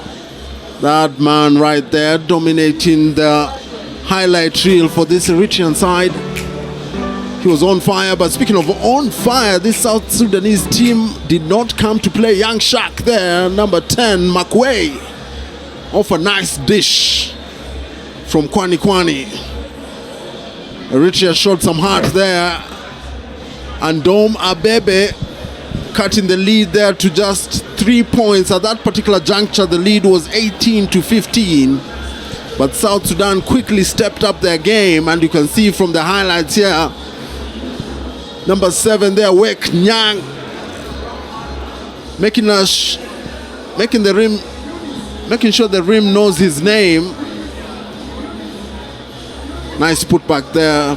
that man right there dominating the highlight reel for this Eritrean side. He was on fire, but speaking of on fire, this South Sudanese team did not come to play. Young Shaq there, number 10, Makwei, off a nice dish from Kwani. Eritrea showed some heart there. And Dom Abebe cutting the lead there to just 3 points. At that particular juncture, the lead was 18-15. But South Sudan quickly stepped up their game, and you can see from the highlights here, number 7 there, Wek Nyang, making sure the rim knows his name. Nice putback there.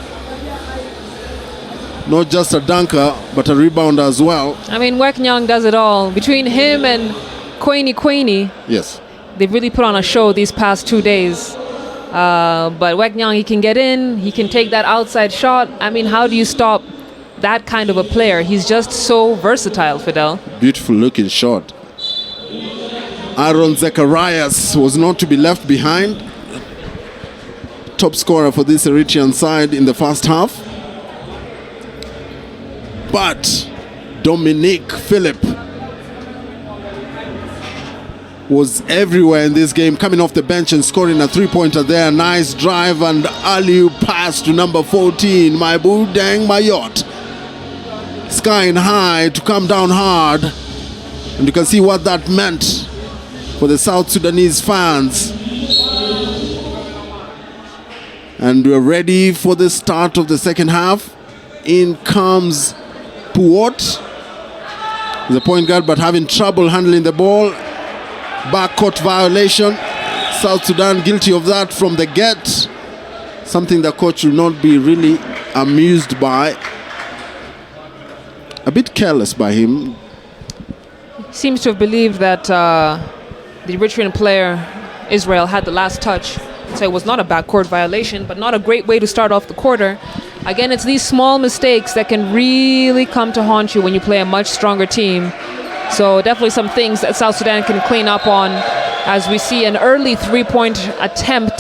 Not just a dunker, but a rebounder as well. I mean, Wek Nyang does it all. Between him and Quaini, yes, they've really put on a show these past 2 days. But Wek Nyang, he can get in, he can take that outside shot. I mean, how do you stop that kind of a player? He's just so versatile, Fidel. Beautiful looking shot. Aaron Zacharias was not to be left behind. Top scorer for this Eritrean side in the first half. But Dominique Phillip was everywhere in this game, coming off the bench and scoring a three-pointer there. Nice drive and alley-oop pass to number 14, Maibu Deng Mayot. Skying high to come down hard. And you can see what that meant for the South Sudanese fans. And we're ready for the start of the second half. In comes Puot, the point guard, but having trouble handling the ball. Backcourt violation. South Sudan guilty of that from the get. Something the coach will not be really amused by. A bit careless by him. Seems to have believed that the Eritrean player, Israel, had the last touch. So it was not a backcourt violation, but not a great way to start off the quarter. Again, it's these small mistakes that can really come to haunt you when you play a much stronger team. So definitely some things that South Sudan can clean up on, as we see an early three-point attempt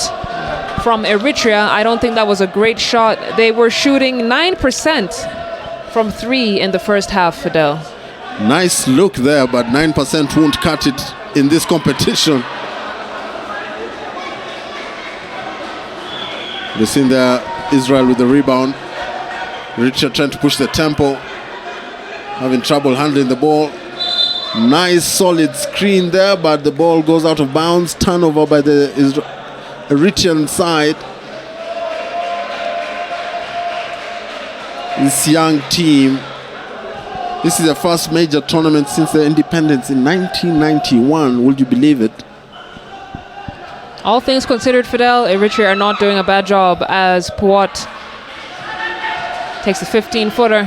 from Eritrea. I don't think that was a great shot. They were shooting 9% from 3 in the first half, Fidel. Nice look there, but 9% won't cut it in this competition. We've seen there Israel with the rebound. Richard trying to push the tempo, having trouble handling the ball. Nice solid screen there, but the ball goes out of bounds. Turnover by the Eritrean side. This young team, this is their first major tournament since their independence in 1991. Would you believe it? All things considered, Fidel, Eritrea are not doing a bad job, as Puot takes the 15-footer.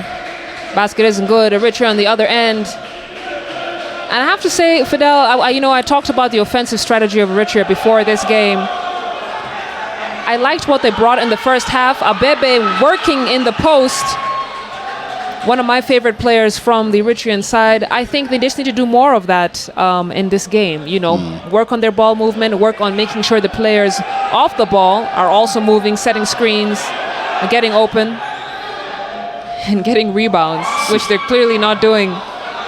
Basket isn't good. Eritrea on the other end. And I have to say, Fidel, I talked about the offensive strategy of Eritrea before this game. I liked what they brought in the first half. Abebe working in the post. One of my favorite players from the Eritrean side. I think they just need to do more of that in this game. Work on their ball movement, work on making sure the players off the ball are also moving, setting screens, getting open, and getting rebounds, which they're clearly not doing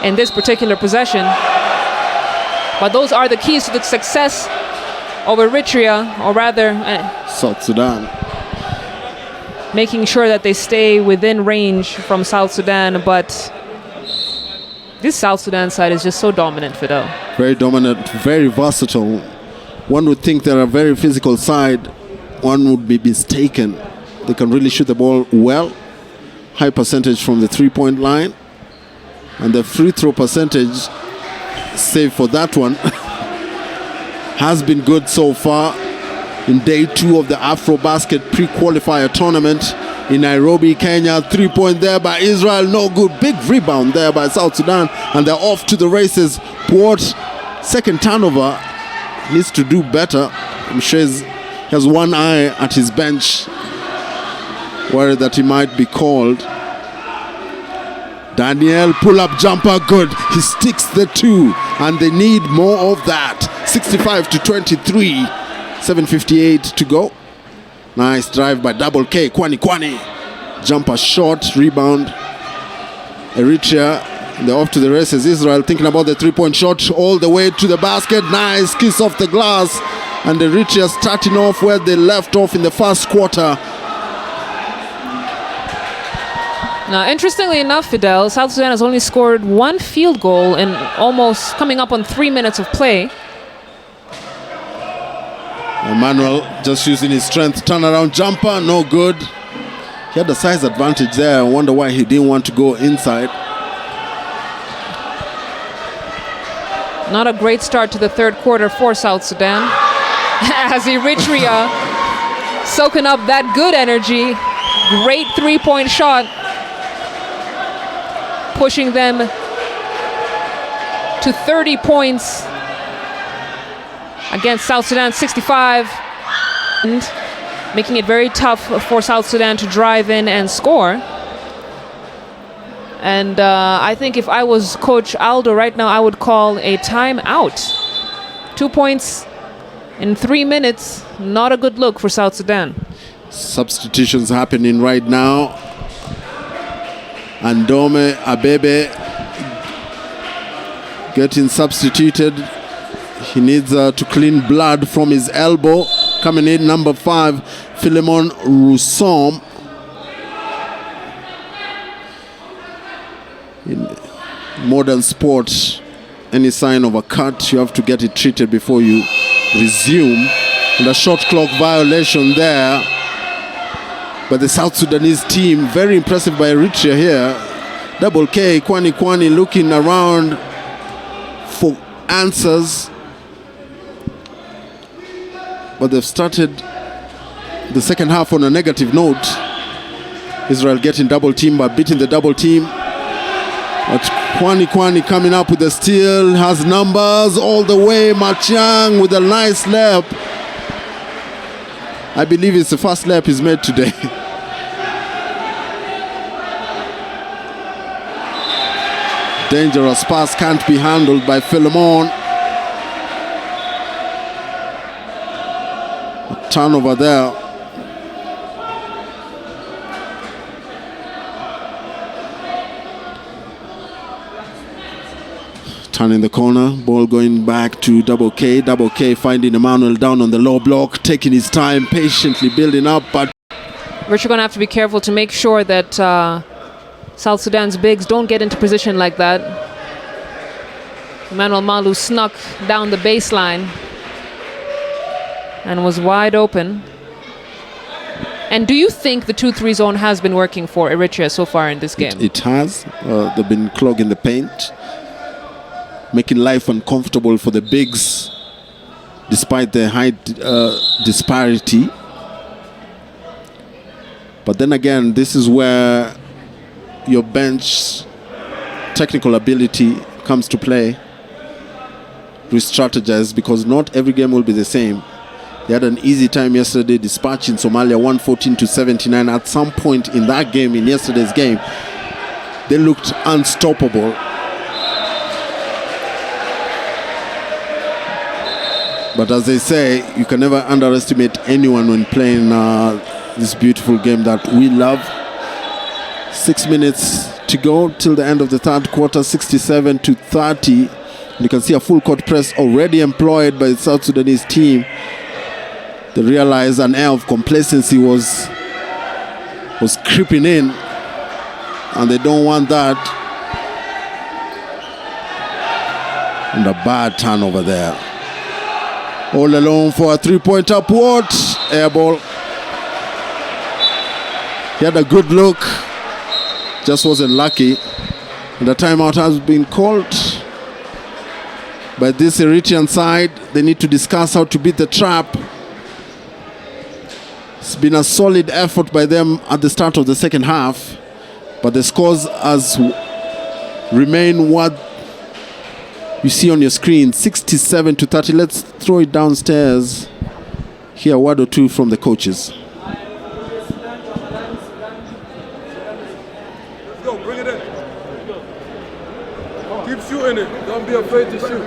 in this particular possession. But those are the keys to the success of Eritrea, or rather South Sudan. Making sure that they stay within range from South Sudan. But this South Sudan side is just so dominant, Fidel. Very dominant, very versatile. One would think they're a very physical side. One would be mistaken. They can really shoot the ball well. High percentage from the three-point line. And the free throw percentage, save for that one, has been good so far. In day 2 of the AfroBasket pre-qualifier tournament in Nairobi, Kenya. 3-point there by Israel, no good. Big rebound there by South Sudan, and they're off to the races. Port, second turnover, needs to do better. I'm sure he has one eye at his bench, worried that he might be called. Daniel, pull-up jumper, good. He sticks the two, and they need more of that. 65-23, 7:58 to go. Nice drive by Double K, Kwani. Jumper short, rebound. Eritrea, they're off to the races. Israel thinking about the three-point shot all the way to the basket. Nice kiss off the glass. And Eritrea starting off where they left off in the first quarter. Now, interestingly enough, Fidel, South Sudan has only scored one field goal in almost coming up on 3 minutes of play. Emmanuel just using his strength, turnaround jumper, no good. He had a size advantage there. I wonder why he didn't want to go inside. Not a great start to the third quarter for South Sudan. As Eritrea soaking up that good energy. Great three-point shot. Pushing them to 30 points against South Sudan 65. And making it very tough for South Sudan to drive in and score. And I think if I was Coach Aldo right now, I would call a timeout. 2 points in 3 minutes, not a good look for South Sudan. Substitutions happening right now. Andome Abebe getting substituted. He needs to clean blood from his elbow. Coming in, number 5, Philemon Roussom. In modern sport, any sign of a cut, you have to get it treated before you resume. And a shot clock violation there. But the South Sudanese team, very impressive by Eritrea here. Double K, Kwani looking around for answers. But they've started the second half on a negative note. Israel getting double team by beating the double team. But Kwani coming up with the steal, has numbers all the way. Machang with a nice lap. I believe it's the first lap he's made today. Dangerous pass can't be handled by Philemon. A turnover there. Turning the corner, ball going back to Double K. Double K finding Emmanuel down on the low block, taking his time, patiently building up, but We're going to have to be careful to make sure that South Sudan's bigs don't get into position like that. Emmanuel Malu snuck down the baseline and was wide open. And do you think the 2-3 zone has been working for Eritrea so far in this game? It has. They've been clogging the paint, making life uncomfortable for the bigs despite the height disparity. But then again, this is where your bench technical ability comes to play. Re-strategize, because not every game will be the same. They had an easy time yesterday dispatching Somalia 114-79. At some point in that game, in yesterday's game, they looked unstoppable. But as they say, you can never underestimate anyone when playing this beautiful game that we love. 6 minutes to go till the end of the third quarter, 67-30. You can see a full court press already employed by the South Sudanese team. They realized an air of complacency was creeping in, and they don't want that. And a bad turnover there. All alone for a three-point upward. Air ball. He had a good look, just wasn't lucky. And the timeout has been called by this Eritrean side. They need to discuss how to beat the trap. It's been a solid effort by them at the start of the second half, but the scores has remain what you see on your screen, 67-30. Let's throw it downstairs. Hear a word or two from the coaches. Let's go, bring it in. afraid to shoot.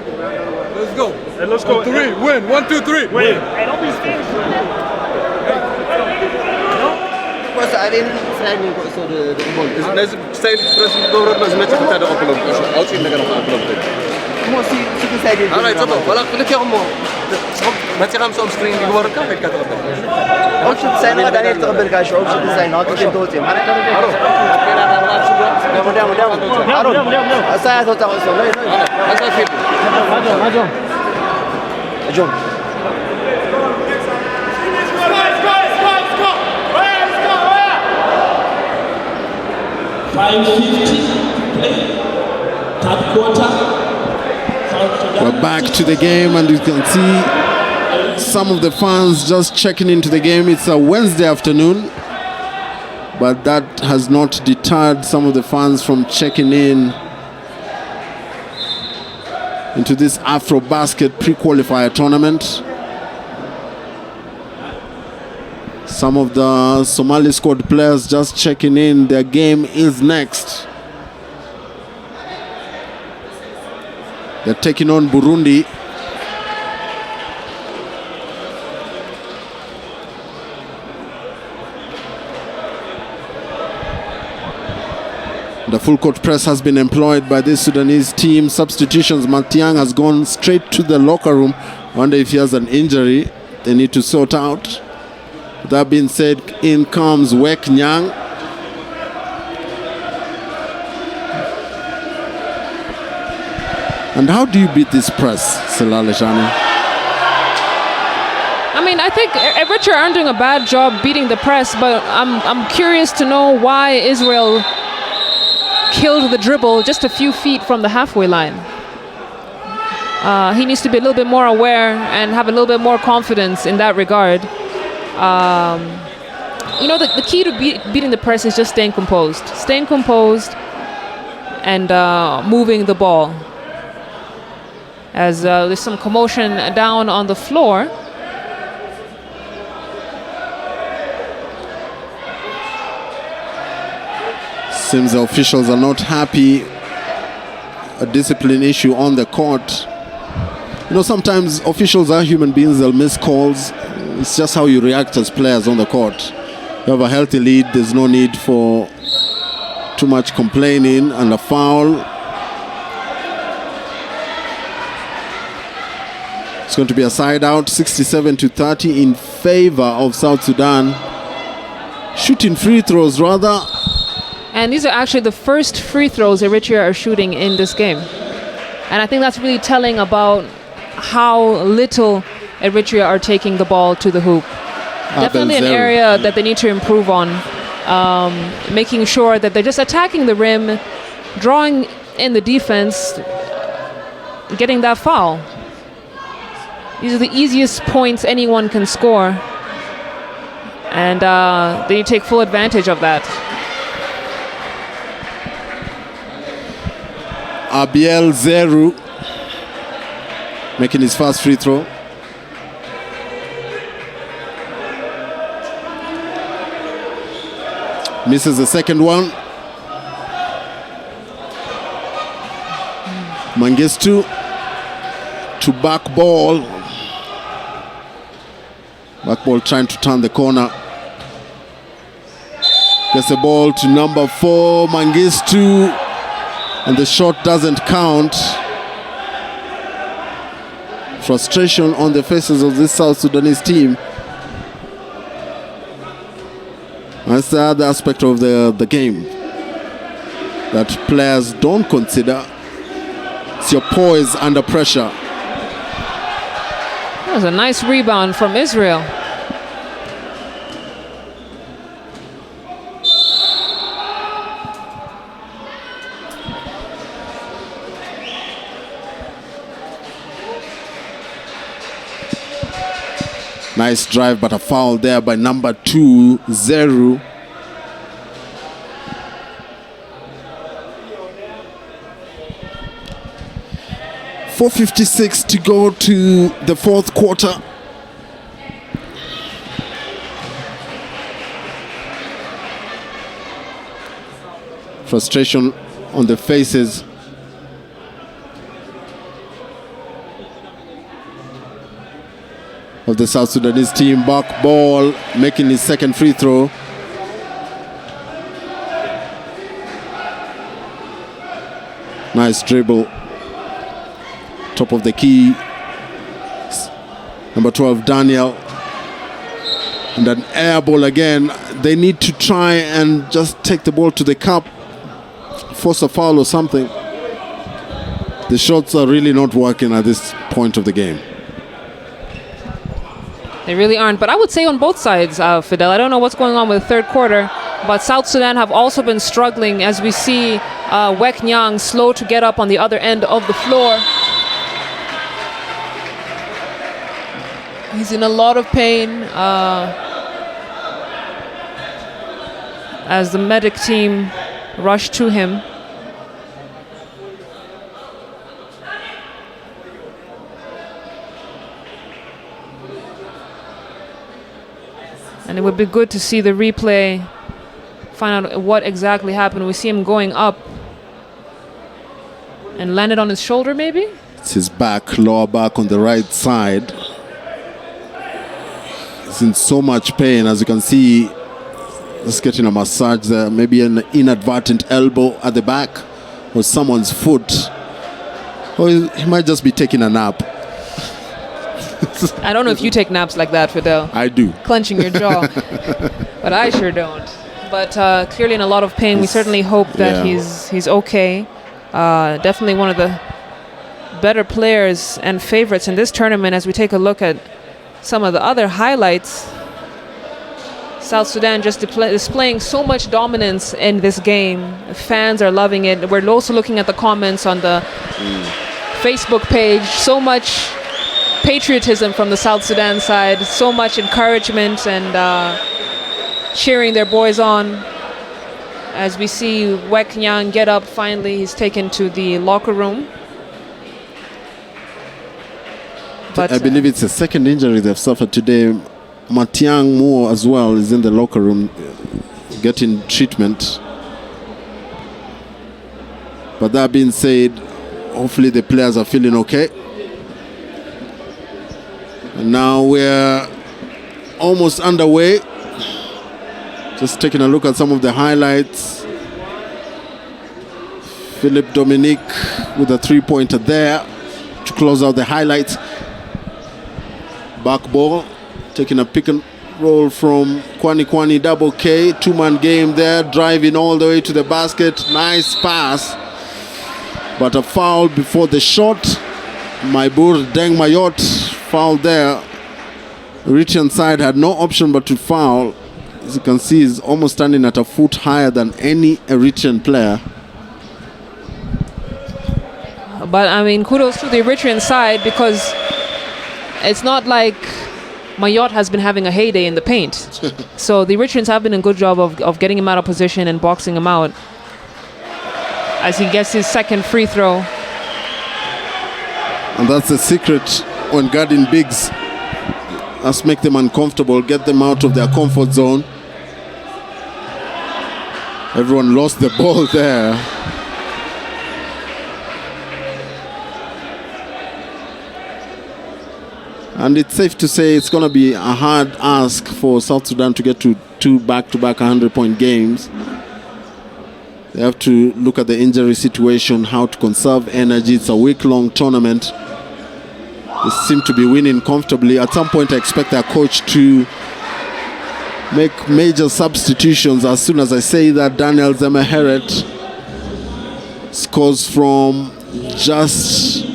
Let's go. And let's go. 3, win. 1, 2, 3. Win. Hey, don't be scared. كويس علينا سايبين كويس إذا لازم ستايل بريس الدورة لازم يتخذ هذا أقلهم أو شيء نقدر أقلهم مو سي سايبين أنا يتفضل ولا قلت يا أمه ما تيغام سوم سكرين يقول ركع هيك كتر عود شو تساين غدا عليه تقبل كاش عود شو تساين هاك تنتوتي ما دام ساعة توتا هجوم 5:50 third quarter. We're back to the game, and you can see some of the fans just checking into the game. It's a Wednesday afternoon, but that has not deterred some of the fans from checking in into this AfroBasket pre-qualifier tournament. Some of the Somali squad players just checking in. Their game is next. They're taking on Burundi. The full court press has been employed by this Sudanese team. Substitutions, Matiang has gone straight to the locker room. Wonder if he has an injury they need to sort out. That being said, in comes Wek Nyang. And how do you beat this press, Selalejani? I mean, I think Eritrea aren't doing a bad job beating the press, but I'm curious to know why Israel killed the dribble just a few feet from the halfway line. He needs to be a little bit more aware and have a little bit more confidence in that regard. You know, the key to beating the press is just staying composed. Staying composed and moving the ball. As there's some commotion down on the floor. Seems the officials are not happy. A discipline issue on the court. You know, sometimes officials are human beings, they'll miss calls. It's just how you react as players on the court. You have a healthy lead, there's no need for too much complaining, and a foul. It's going to be a side out, 67-30 in favor of South Sudan. Shooting free throws rather. And these are actually the first free throws Eritrea are shooting in this game. And I think that's really telling about how little Eritrea are taking the ball to the hoop. Definitely an area that they need to improve on. Making sure that they're just attacking the rim, drawing in the defense, getting that foul. These are the easiest points anyone can score. And they need to take full advantage of that. Abiel Zeru making his first free throw. Misses the second one. Mengistu to back ball. Back ball trying to turn the corner. Gets the ball to number 4, Mengistu. And the shot doesn't count. Frustration on the faces of this South Sudanese team. That's the other aspect of the game that players don't consider. It's your poise under pressure. That was a nice rebound from Israel. Nice drive, but a foul there by number 2, Zeru. .456 to go to the fourth quarter. Frustration on the faces of the South Sudanese team. Back ball, making his second free throw. Nice dribble. Top of the key. Number 12, Daniel. And an air ball again. They need to try and just take the ball to the cup, force a foul or something. The shots are really not working at this point of the game. They really aren't. But I would say on both sides, Fidel, I don't know what's going on with the third quarter, but South Sudan have also been struggling as we see Wek Nyang slow to get up on the other end of the floor. He's in a lot of pain as the medic team rushed to him. And it would be good to see the replay, find out what exactly happened. We see him going up and landed on his shoulder, maybe? It's his back, lower back on the right side. He's in so much pain, as you can see. Just getting a massage there, maybe an inadvertent elbow at the back or someone's foot. Or he might just be taking a nap. I don't know if you take naps like that, Fidel. I do. Clenching your jaw. But I sure don't. But clearly in a lot of pain. We certainly hope that he's okay. Definitely one of the better players and favorites in this tournament. As we take a look at some of the other highlights, South Sudan just displaying so much dominance in this game. The fans are loving it. We're also looking at the comments on the Facebook page. So much patriotism from the South Sudan side, so much encouragement and cheering their boys on. As we see Wek Nyang get up finally, he's taken to the locker room. But I believe it's a second injury they've suffered today. Matiang Moore as well is in the locker room getting treatment. But that being said, hopefully the players are feeling okay. And now we're almost underway. Just taking a look at some of the highlights. Philip Dominic with a three-pointer there to close out the highlights. Back ball, taking a pick and roll from Kwani double K. Two-man game there, driving all the way to the basket. Nice pass. But a foul before the shot. Maibur Deng Mayot foul there. Eritrean side had no option but to foul. As you can see, he's almost standing at a foot higher than any Eritrean player. But I mean, kudos to the Eritrean side, because it's not like Mayot has been having a heyday in the paint. So the Eritreans have been a good job of getting him out of position and boxing him out as he gets his second free throw. And that's the secret when guarding bigs. Let's make them uncomfortable, get them out of their comfort zone. Everyone lost the ball there. And it's safe to say it's going to be a hard ask for South Sudan to get to two back-to-back 100-point games. They have to look at the injury situation, how to conserve energy. It's a week-long tournament. They seem to be winning comfortably. At some point, I expect their coach to make major substitutions. As soon as I say that, Daniel Zemeheret scores from just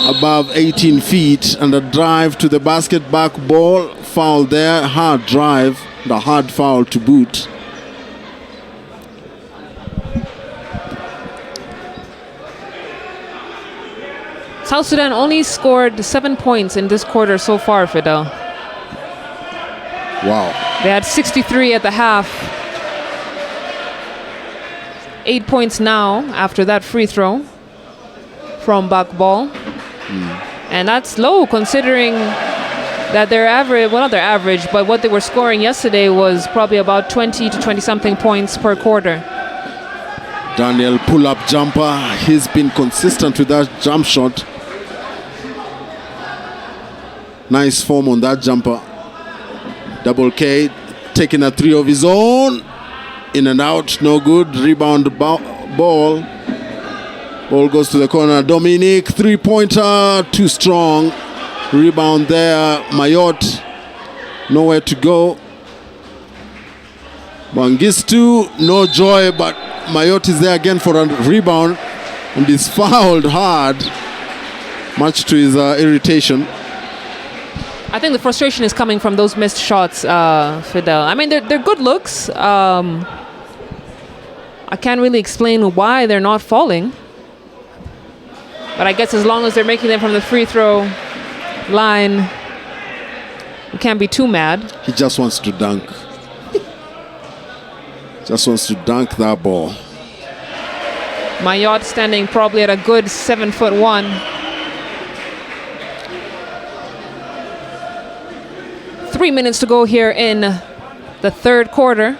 above 18 feet, and a drive to the basket, back ball, foul there, hard drive, the hard foul to boot. South Sudan only scored 7 points in this quarter so far, Fidel. Wow. They had 63 at the half. 8 points now after that free throw from back ball. And that's low considering that their average, well, not their average, but what they were scoring yesterday was probably about 20 to 20-something points per quarter. Daniel pull-up jumper. He's been consistent with that jump shot. Nice form on that jumper. Double K taking a three of his own. In and out, no good. Rebound ball. Ball goes to the corner. Dominic, three-pointer, too strong. Rebound there. Mayotte, nowhere to go. Bangistu, no joy, but Mayotte is there again for a rebound and is fouled hard, much to his irritation. I think the frustration is coming from those missed shots, Fidel. I mean, they're good looks. I can't really explain why they're not falling. But I guess as long as they're making them from the free throw line, you can't be too mad. He just wants to dunk. Just wants to dunk that ball. Mayotte standing probably at a good 7'1". 3 minutes to go here in the third quarter.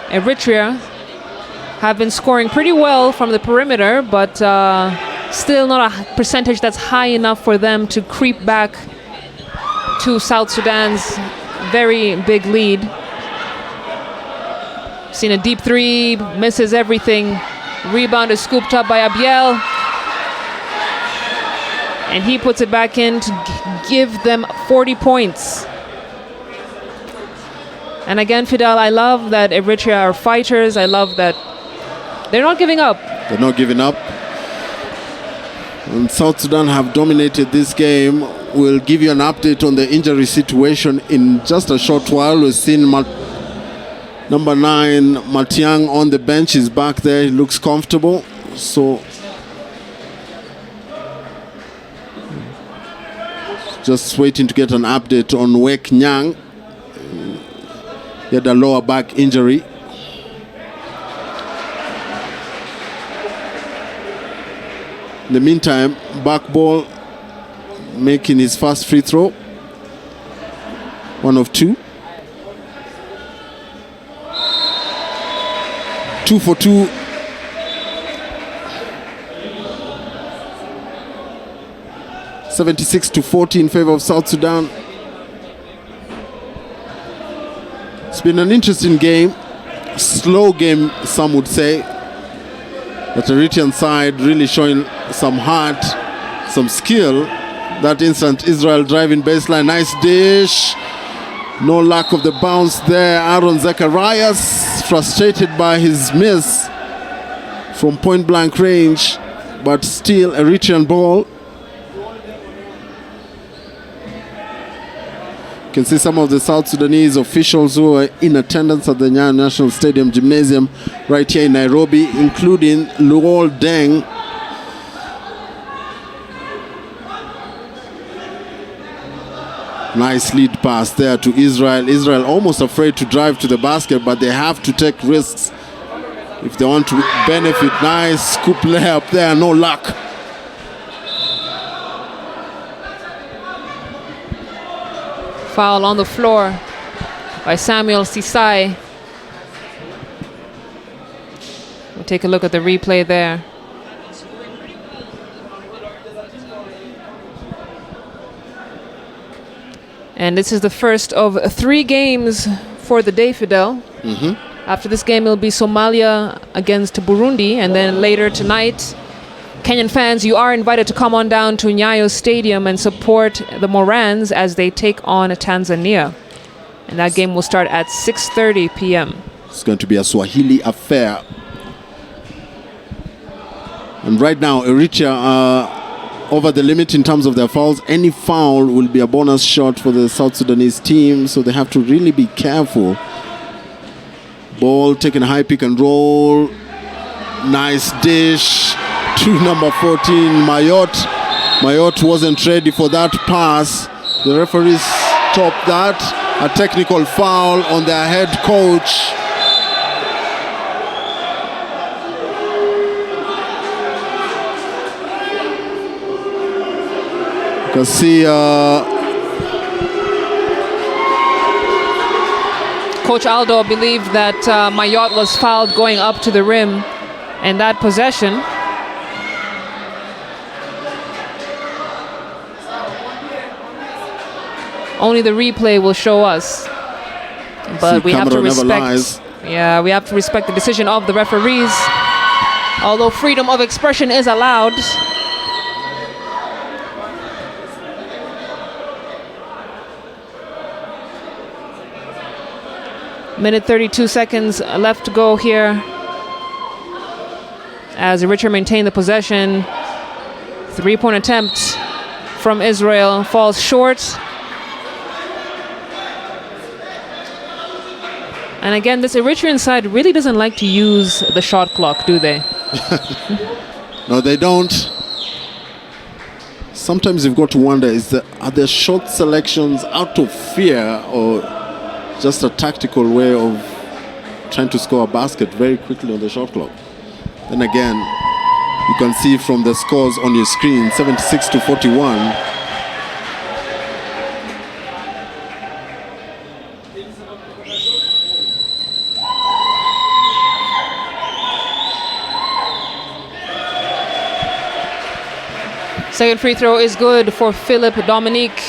Eritrea have been scoring pretty well from the perimeter, but still not a percentage that's high enough for them to creep back to South Sudan's very big lead. Seen a deep three, misses everything. Rebound is scooped up by Abiel. And he puts it back in to give them 40 points. And again, Fidel, I love that Eritrea are fighters. I love that they're not giving up. They're not giving up. And South Sudan have dominated this game. We'll give you an update on the injury situation in just a short while. We've seen number 9, Matiang, on the bench. Is back there. He looks comfortable. So just waiting to get an update on Wek Nyang. He had a lower back injury. In the meantime, back ball making his first free throw. 1 of 2. 2 for 2. (76-40) in favor of South Sudan. It's been an interesting game. Slow game, some would say. The Eritrean side really showing some heart, some skill. That instant, Israel driving baseline. Nice dish. No lack of the bounce there. Aaron Zacharias frustrated by his miss from point blank range, but still Eritrean ball. You can see some of the South Sudanese officials who are in attendance at the Nyayo National Stadium Gymnasium right here in Nairobi, including Luol Deng. Nice lead pass there to Israel. Israel almost afraid to drive to the basket, but they have to take risks if they want to benefit. Nice scoop layup there, no luck. Foul on the floor by Samuel Sisai. We'll take a look at the replay there. And this is the first of 3 games for the day, Fidel. After this game, it'll be Somalia against Burundi, and then later tonight, Kenyan fans, you are invited to come on down to Nyayo Stadium and support the Morans as they take on Tanzania. And that game will start at 6:30 p.m. It's going to be a Swahili affair. And right now, Eritrea are over the limit in terms of their fouls. Any foul will be a bonus shot for the South Sudanese team, so they have to really be careful. Ball taking a high pick and roll. Nice dish to number 14, Mayotte. Mayotte wasn't ready for that pass. The referees stopped that. A technical foul on their head coach. You can see Coach Aldo believed that Mayotte was fouled going up to the rim in that possession. only the replay will show us. But we have to respect. Yeah, we have to respect the decision of the referees. Although freedom of expression is allowed. Minute 32 seconds left to go here. As Eritrea maintain the possession. 3-point attempt from Israel falls short. And again, this Eritrean side really doesn't like to use the shot clock, do they? No, they don't. Sometimes you've got to wonder, are there shot selections out of fear or just a tactical way of trying to score a basket very quickly on the shot clock? Then again, you can see from the scores on your screen, 76-41. Second free throw is good for Philip Dominique.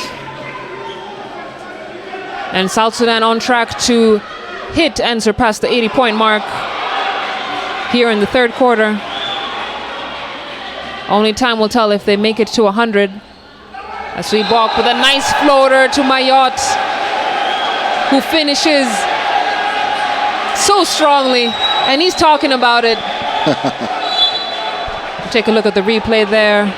And South Sudan on track to hit and surpass the 80-point mark here in the third quarter. Only time will tell if they make it to 100. As we balk with a nice floater to Mayot, who finishes so strongly, and he's talking about it. Take a look at the replay there.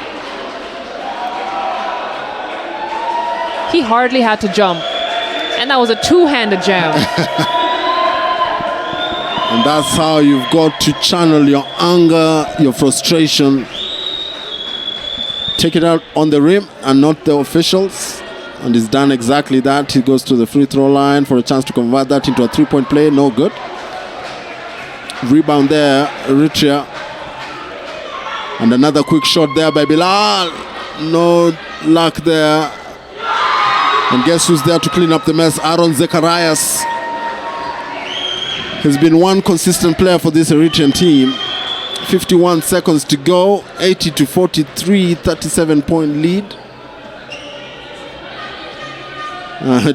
He hardly had to jump, and that was a two-handed jam. And that's how you've got to channel your anger, your frustration. Take it out on the rim and not the officials. And he's done exactly that. He goes to the free throw line for a chance to convert that into a three-point play. No good. Rebound there, Eritrea. And another quick shot there by Bilal. No luck there. And guess who's there to clean up the mess? Aaron Zacharias. He's been one consistent player for this Eritrean team. 51 seconds to go, 80-43, 37-point lead.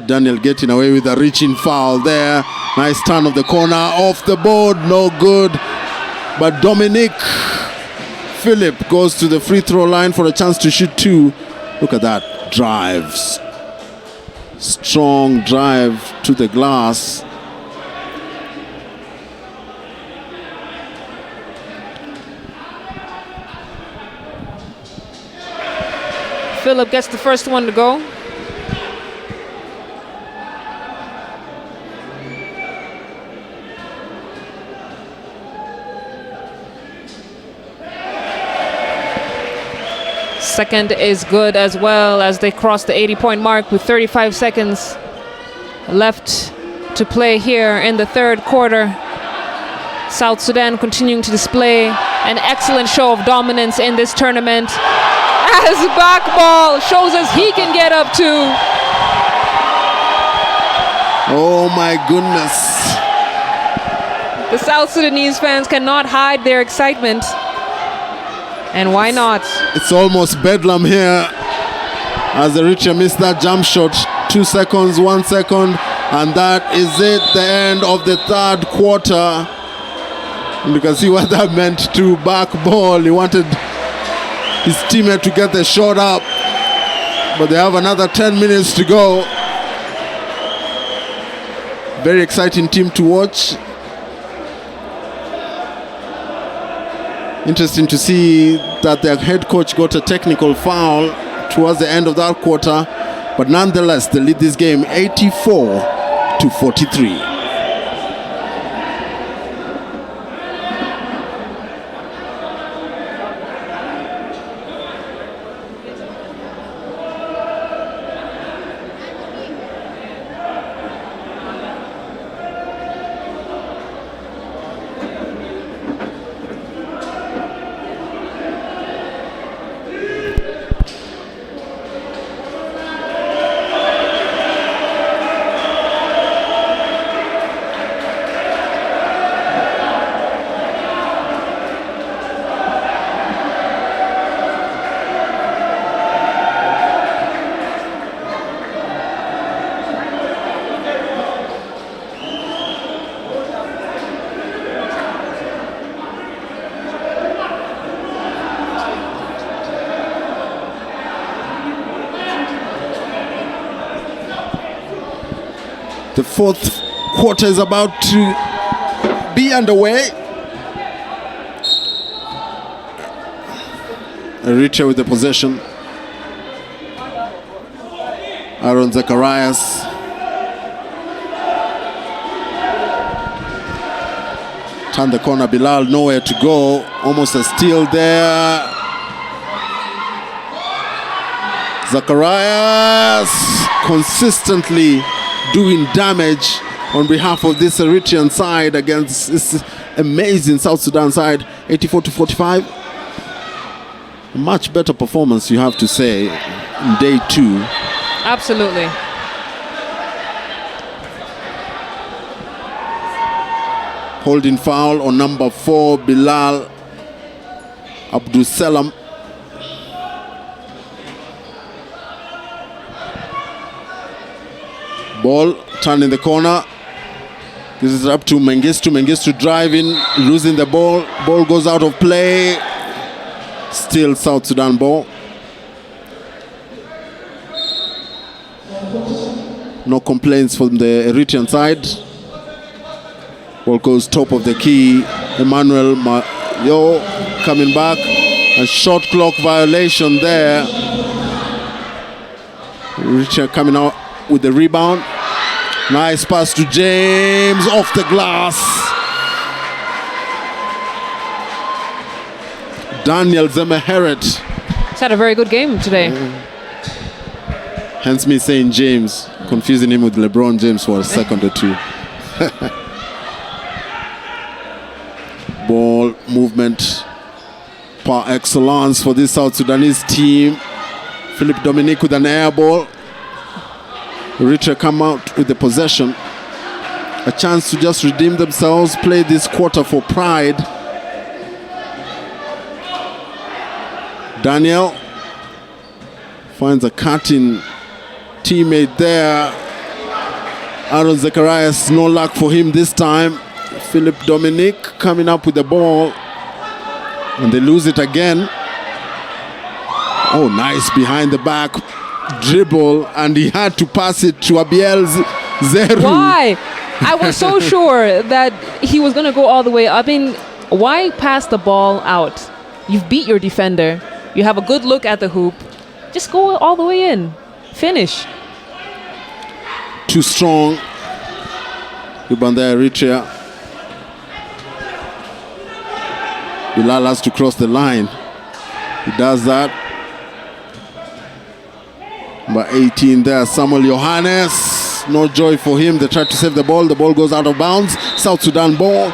Daniel getting away with a reaching foul there. Nice turn of the corner, off the board, no good. But Dominic Philip goes to the free throw line for a chance to shoot two. Look at that drive. Strong drive to the glass. Philip gets the first one to go. Second is good as well as they cross the 80-point mark with 35 seconds left to play here in the third quarter. South Sudan continuing to display an excellent show of dominance in this tournament. As back ball shows us he can get up too. Oh my goodness. The South Sudanese fans cannot hide their excitement. And why not? It's almost bedlam here as Eritrea missed that jump shot. 2 seconds, 1 second, and that is it, the end of the third quarter. And you can see what that meant to back ball. He wanted his teammate to get the shot up, but they have another 10 minutes to go. Very exciting team to watch. Interesting to see that their head coach got a technical foul towards the end of that quarter, but nonetheless they lead this game 84-43. The fourth quarter is about to be underway. Eritrea with the possession. Aaron Zacharias. Turn the corner, Bilal nowhere to go. Almost a steal there. Zacharias consistently doing damage on behalf of this Eritrean side against this amazing South Sudan side. 84-45. A much better performance, you have to say, in day 2. Absolutely. Holding foul on number 4, Bilal Abdul Salam. Ball turned in the corner. This is up to Mengistu. Mengistu driving, losing the ball. Ball goes out of play. Still South Sudan ball. No complaints from the Eritrean side. Ball goes top of the key. Emmanuel Mayo coming back. A shot clock violation there. Eritrea coming out with the rebound. Nice pass to James off the glass. Daniel Zemeheret. He's had a very good game today. Hence me saying James, confusing him with LeBron James for a second or two. Ball movement par excellence for this South Sudanese team. Philip Dominic with an air ball. Eritrea come out with the possession. A chance to just redeem themselves, play this quarter for pride. Daniel finds a cutting teammate there. Aaron Zacharias, no luck for him this time. Philip Dominic coming up with the ball. And they lose it again. Oh, nice behind the back dribble, and he had to pass it to Abiel Zeru. Why? I was so sure that he was going to go all the way. I mean, why pass the ball out? You've beat your defender. You have a good look at the hoop. Just go all the way in. Finish. Too strong. Ubanda Eritrea. Bilal has to cross the line. He does that. Number 18 there, Samuel Johannes. No joy for him. They try to save the ball. The ball goes out of bounds. South Sudan ball.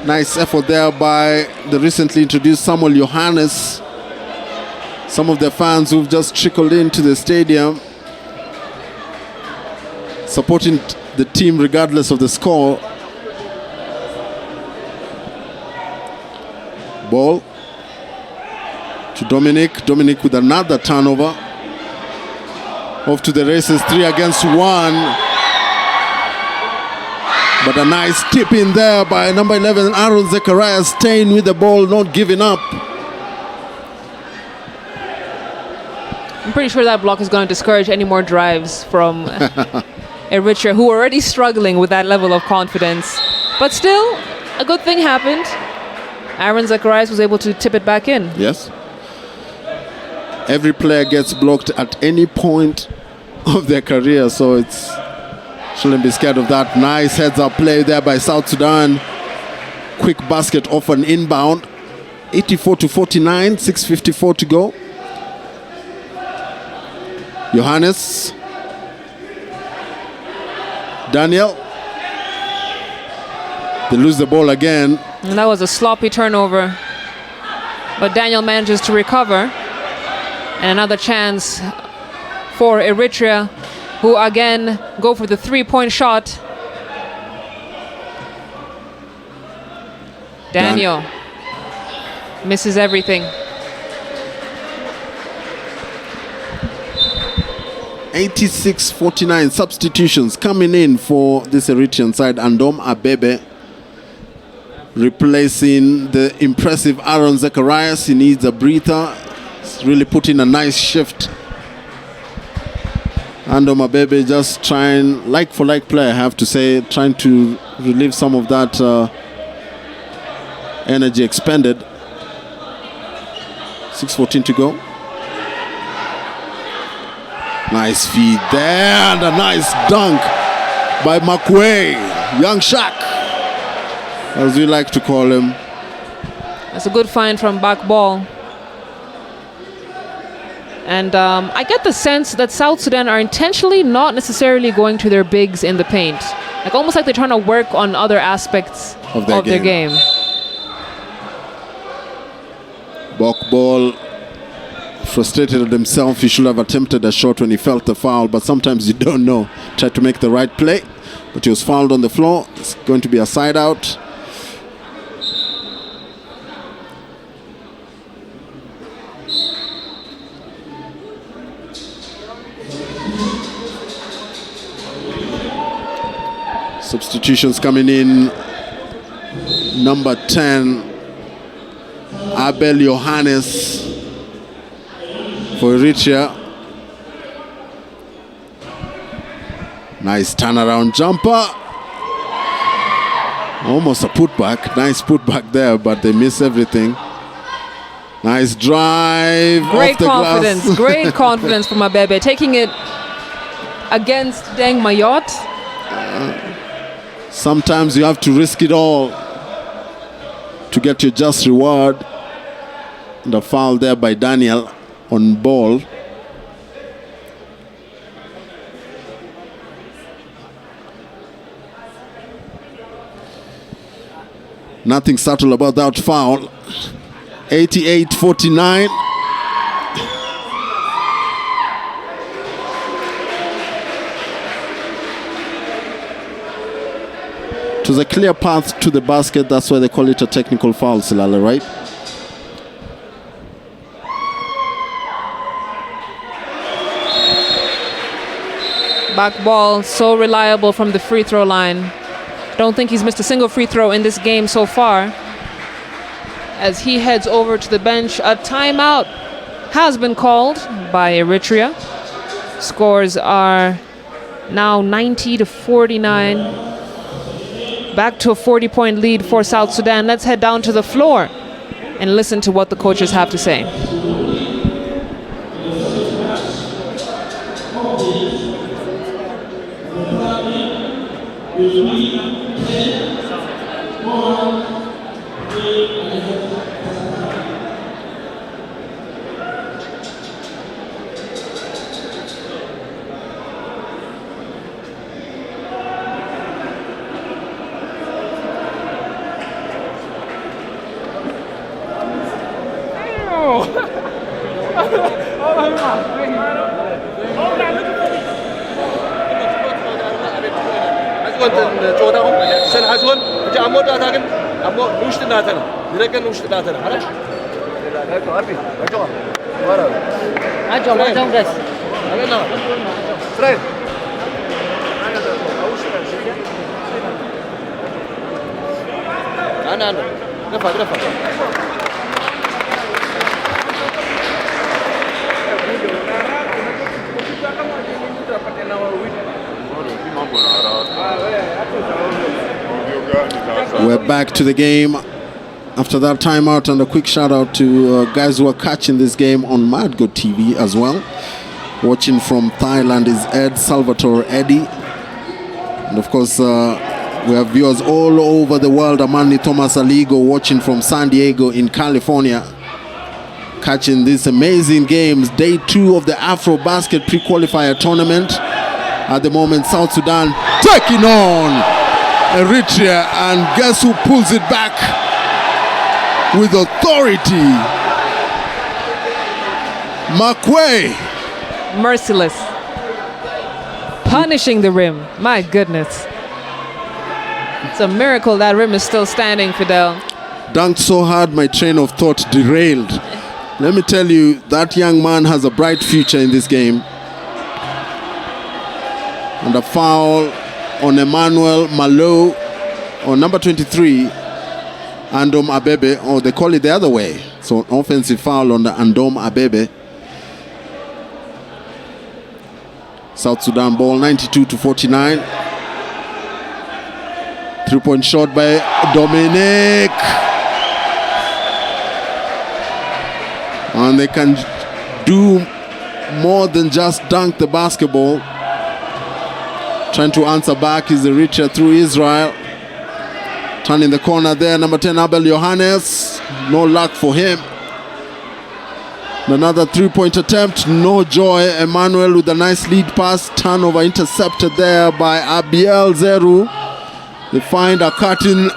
Nice effort there by the recently introduced Samuel Johannes. Some of the fans who've just trickled into the stadium, supporting the team regardless of the score. Ball to Dominic. Dominic with another turnover. Off to the races, 3 against 1. But a nice tip in there by number 11, Aaron Zacharias, staying with the ball, not giving up. I'm pretty sure that block is going to discourage any more drives from Eritrea, who are already struggling with that level of confidence. But still, a good thing happened. Aaron Zacharias was able to tip it back in. Yes. Every player gets blocked at any point of their career, so it's shouldn't be scared of that. Nice heads-up play there by South Sudan. Quick basket off an inbound. 84-49, 6:54 to go. Johannes. Daniel. They lose the ball again. And that was a sloppy turnover. But Daniel manages to recover. And another chance for Eritrea, who again go for the three-point shot. Daniel misses everything. 86-49 substitutions coming in for this Eritrean side. Andom Abebe replacing the impressive Aaron Zacharias. He needs a breather. He's really put in a nice shift. Andom Abebe just trying, like for like play, I have to say, trying to relieve some of that energy expended. 6:14 to go. Nice feed there, and a nice dunk by Makwe, young Shaq, as we like to call him. That's a good find from back ball. And I get the sense that South Sudan are intentionally not necessarily going to their bigs in the paint. Like almost like they're trying to work on other aspects of their game. Bok ball, frustrated at himself. He should have attempted a shot when he felt the foul, but sometimes you don't know. Tried to make the right play, but he was fouled on the floor. It's going to be a side out. Substitutions coming in. Number 10, Abel Johannes for Eritrea. Nice turnaround jumper. Almost a putback. Nice putback there, but they miss everything. Nice drive. Great off the confidence. glass. Great confidence from Abebe. Taking it against Deng Mayot. Sometimes you have to risk it all to get your just reward. The foul there by Daniel on ball. Nothing subtle about that foul. 88-49. It was a clear path to the basket. That's why they call it a technical foul, Silala, right? Back ball, so reliable from the free throw line. Don't think he's missed a single free throw in this game so far. As he heads over to the bench, a timeout has been called by Eritrea. Scores are now 90-49. Back to a 40-point lead for South Sudan. Let's head down to the floor and listen to what the coaches have to say. We're back to the game after that timeout, and a quick shout out to guys who are catching this game on Madgo TV as well. Watching from Thailand is Ed Salvatore Eddie, and of course we have viewers all over the world. Amani Thomas Aligo watching from San Diego in California, catching these amazing games. Day 2 of the AfroBasket Pre-Qualifier Tournament. At the moment, South Sudan taking on Eritrea, and guess who pulls it back with authority? Makwe. Merciless. Punishing the rim. My goodness. It's a miracle that rim is still standing, Fidel. Dunked so hard my train of thought derailed. Let me tell you, that young man has a bright future in this game. And a foul on Emmanuel Malo, or number 23, Andom Abebe, or they call it the other way. So an offensive foul on the Andom Abebe. South Sudan ball 92-49. 3-point shot by Dominic. And they can do more than just dunk the basketball. Trying to answer back is Eritrea through Israel. Turning the corner there, number 10 Abel Johannes. No luck for him. Another 3-point attempt, no joy. Emmanuel with a nice lead pass. Turnover intercepted there by Abiel Zeru. They find a cut in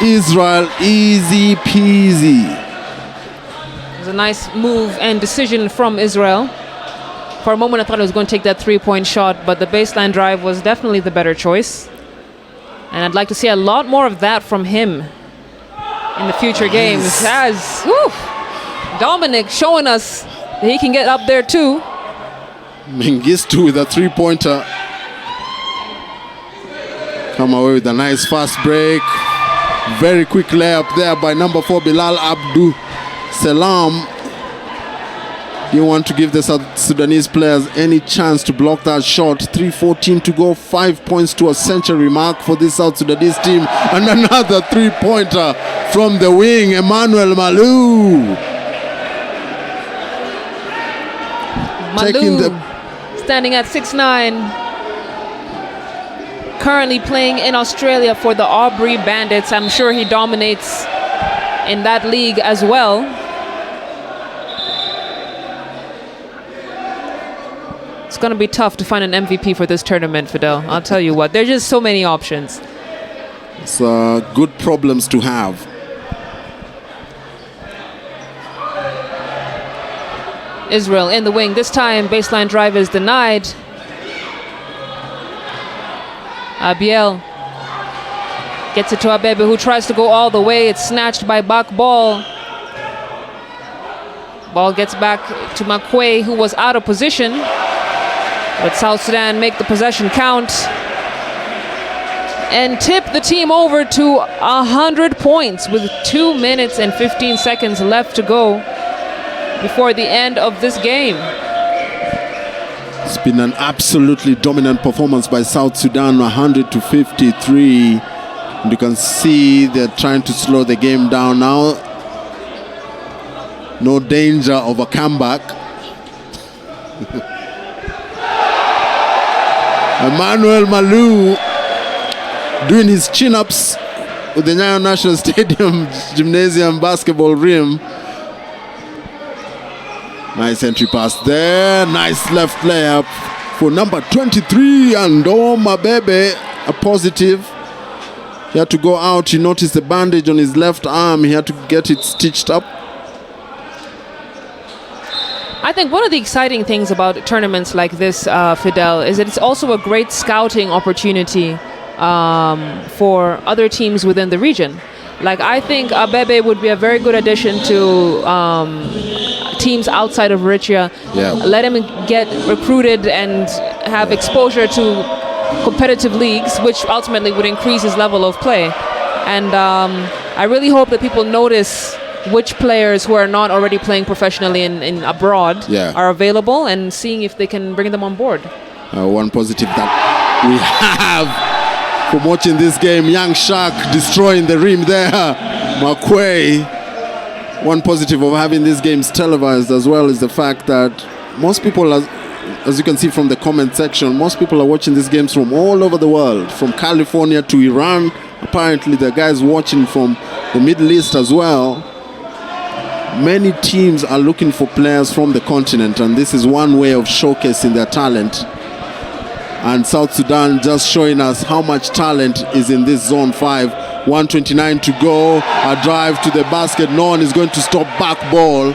Israel, easy peasy. It was a nice move and decision from Israel. For a moment I thought he was going to take that 3-point shot, but the baseline drive was definitely the better choice. And I'd like to see a lot more of that from him in the future games. As Dominic showing us that he can get up there too. Mengistu with a 3-pointer. Come away with a nice fast break. Very quick layup there by number 4 Bilal Abdu Salam. You want to give the South Sudanese players any chance to block that shot. 3:14 to go, 5 points to a century mark for this South Sudanese team. And another 3-pointer from the wing, Emmanuel Malou. Standing at 6'9". Currently playing in Australia for the Aubrey Bandits. I'm sure he dominates in that league as well. It's going to be tough to find an MVP for this tournament, Fidel. I'll tell you what. There's just so many options. It's good problems to have. Israel in the wing. This time, baseline drive is denied. Abiel gets it to Abebe, who tries to go all the way. It's snatched by Bak Ball. Ball gets back to Makwe, who was out of position. But South Sudan make the possession count and tip the team over to 100 points with 2 minutes and 15 seconds left to go before the end of this game. It's been an absolutely dominant performance by South Sudan, 100-53. And you can see they're trying to slow the game down now. No danger of a comeback. Emmanuel Malou doing his chin-ups with the Nyayo National Stadium Gymnasium basketball rim. Nice entry pass there. Nice left layup for number 23, Andoma Bebe. A positive. He had to go out. He noticed the bandage on his left arm. He had to get it stitched up. I think one of the exciting things about tournaments like this, Fidel, is that it's also a great scouting opportunity for other teams within the region. Like, I think Abebe would be a very good addition to teams outside of Eritrea. Yeah. Let him get recruited and have exposure to competitive leagues, which ultimately would increase his level of play. And I really hope that people notice which players who are not already playing professionally in abroad are available, and seeing if they can bring them on board. One positive that we have from watching this game, Young Shark destroying the rim there. Makwe. One positive of having these games televised as well is the fact that most people, as you can see from the comment section, most people are watching these games from all over the world, from California to Iran. Apparently the guys watching from the Middle East as well. Many teams are looking for players from the continent, and this is one way of showcasing their talent. And South Sudan just showing us how much talent is in this zone 5. 1:29 to go. A drive to the basket. No one is going to stop back ball.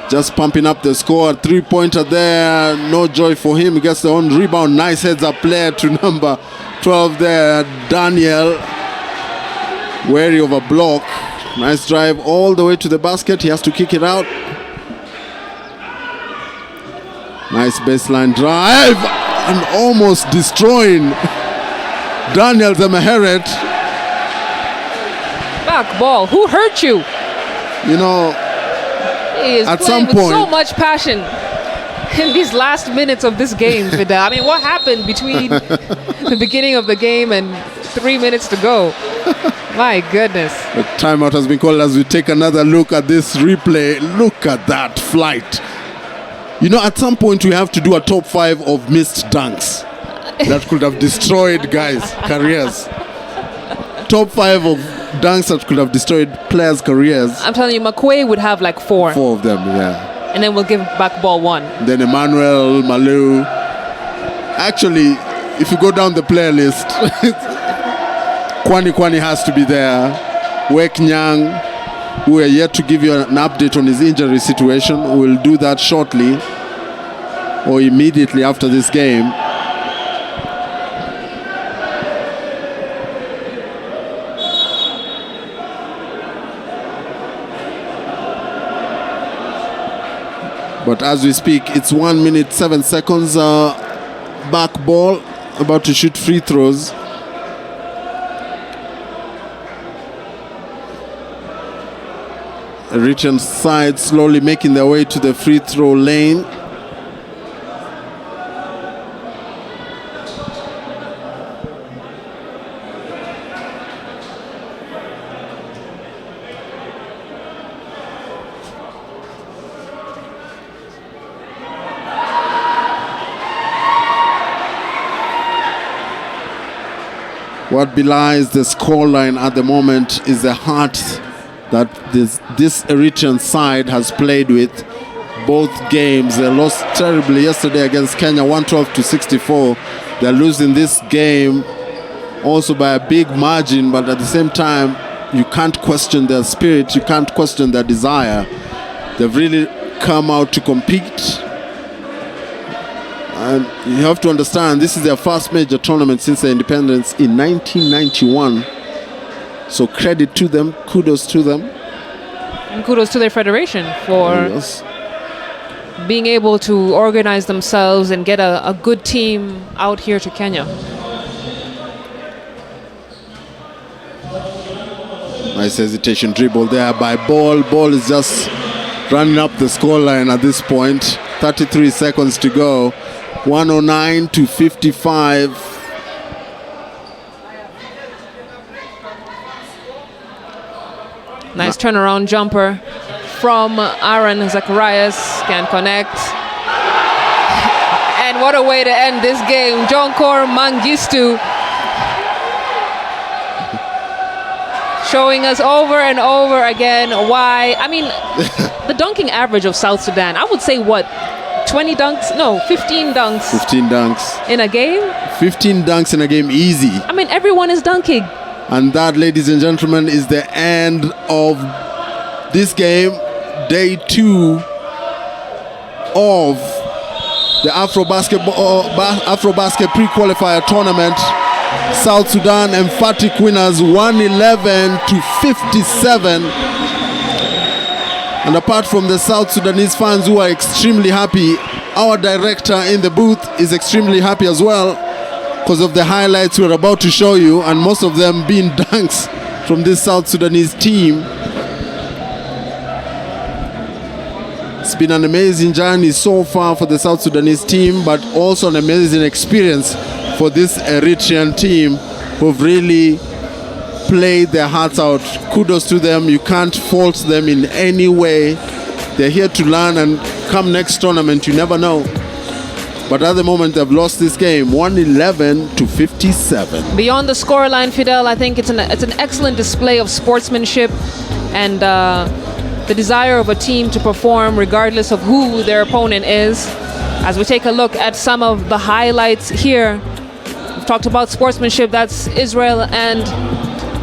Just pumping up the score. 3-pointer there. No joy for him. He gets the own rebound. Nice heads-up player to number 12 there, Daniel. Wary of a block. Nice drive all the way to the basket. He has to kick it out. Nice baseline drive. And almost destroying Daniel Zemaheret. Back ball. Who hurt you? You know, He is at playing some with point, so much passion. in these last minutes of this game, Fidel. I mean, what happened between the beginning of the game and 3 minutes to go? My goodness. The timeout has been called as we take another look at this replay. Look at that flight. You know, at some point we have to do a top 5 of missed dunks that could have destroyed guys' careers. Top 5 of dunks that could have destroyed players' careers. I'm telling you, McQuay would have like 4. 4 of them, yeah. And then we'll give back ball 1. Then Emmanuel, Malu. Actually, if you go down the player list, Kwani has to be there. Wek Nyang, we are yet to give you an update on his injury situation. We'll do that shortly or immediately after this game. But as we speak, it's 1 minute 7 seconds. Back ball, about to shoot free throws. Eritrean side slowly making their way to the free throw lane. What belies the scoreline at the moment is the heart that this Eritrean side has played with. Both games, they lost terribly yesterday against Kenya, 112-64. They're losing this game also by a big margin, but at the same time, you can't question their spirit, you can't question their desire. They've really come out to compete. And you have to understand, this is their first major tournament since their independence in 1991. So credit to them, kudos to them. And kudos to their federation for being able to organize themselves and get a good team out here to Kenya. Nice hesitation dribble there by Ball. Ball is just running up the scoreline at this point. 33 seconds to go. 109-55. Nice turnaround jumper from Aaron Zacharias. Can connect. And what a way to end this game. Jonkor Mangistu showing us over and over again why. I mean, the dunking average of South Sudan, I would say what? 20 dunks? No, 15 dunks. 15 dunks. In a game? 15 dunks in a game, easy. I mean, everyone is dunking. And that, ladies and gentlemen, is the end of this game. Day 2 of the AfroBasket Pre-Qualifier Tournament. South Sudan emphatic winners, 111-57. And apart from the South Sudanese fans who are extremely happy, our director in the booth is extremely happy as well because of the highlights we're about to show you, and most of them being dunks from this South Sudanese team. It's been an amazing journey so far for the South Sudanese team, but also an amazing experience for this Eritrean team who've really played their hearts out. Kudos to them. You can't fault them in any way. They're here to learn, and come next tournament, you never know. But at the moment, they've lost this game, 111-57. Beyond the scoreline, Fidel, I think it's an excellent display of sportsmanship and the desire of a team to perform regardless of who their opponent is. As we take a look at some of the highlights here, we've talked about sportsmanship. That's Israel and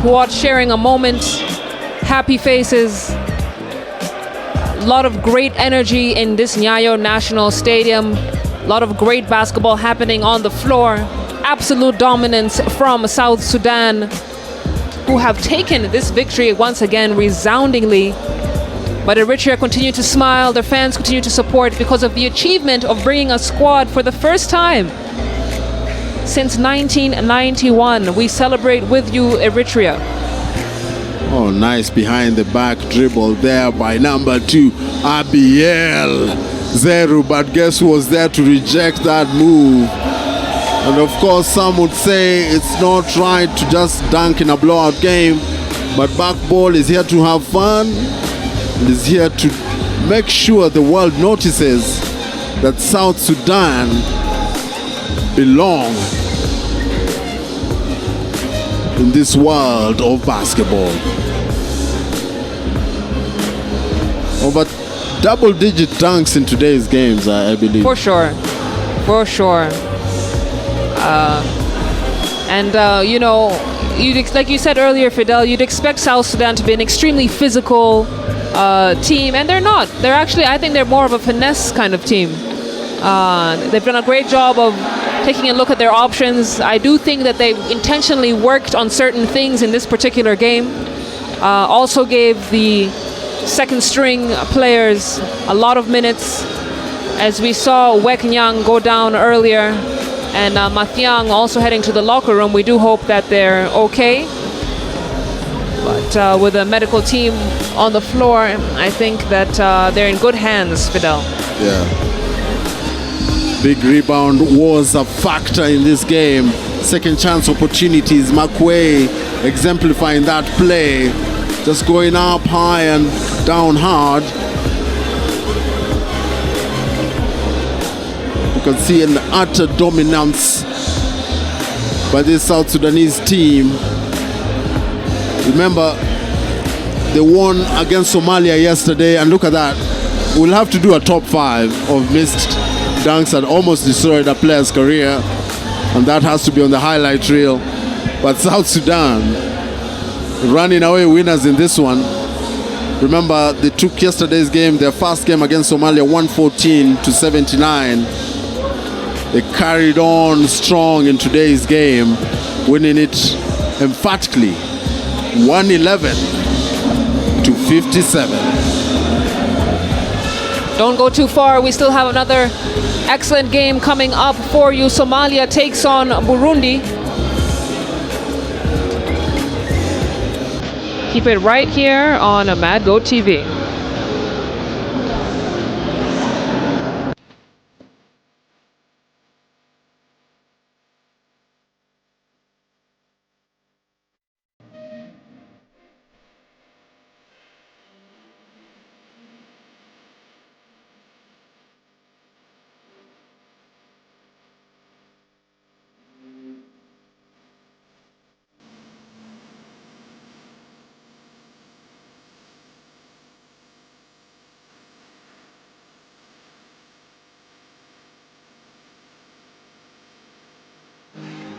Puat sharing a moment, happy faces, a lot of great energy in this Nyayo National Stadium, a lot of great basketball happening on the floor, absolute dominance from South Sudan, who have taken this victory once again resoundingly. But Eritrea continue to smile, their fans continue to support because of the achievement of bringing a squad for the first time since 1991. We celebrate with you, Eritrea. Oh, nice behind the back dribble there by number 2, Abiel. Zeru, but guess who was there to reject that move? And of course, some would say it's not right to just dunk in a blowout game, but basketball is here to have fun and is here to make sure the world notices that South Sudan belong in this world of basketball. Over double-digit dunks in today's games, I believe. For sure. For sure. You know, like you said earlier, Fidel, you'd expect South Sudan to be an extremely physical team, and they're not. They're actually, I think they're more of a finesse kind of team. They've done a great job of taking a look at their options. I do think that they intentionally worked on certain things in this particular game. Also gave the second string players a lot of minutes. As we saw Wek Nyang go down earlier, and Mathiang also heading to the locker room. We do hope that they're okay. But with the medical team on the floor, I think that they're in good hands, Fidel. Yeah. Big rebound was a factor in this game. Second chance opportunities. Makwe exemplifying that play. Just going up high and down hard. You can see an utter dominance by this South Sudanese team. Remember, they won against Somalia yesterday, and look at that. We'll have to do a top 5 of missed dunks that almost destroyed a player's career, and that has to be on the highlight reel. But South Sudan running away winners in this one. Remember, they took yesterday's game, their first game against Somalia, 114-79. They carried on strong in today's game, winning it emphatically, 111-57. Don't go too far. We still have another excellent game coming up for you. Somalia takes on Burundi. Keep it right here on Mad Go TV.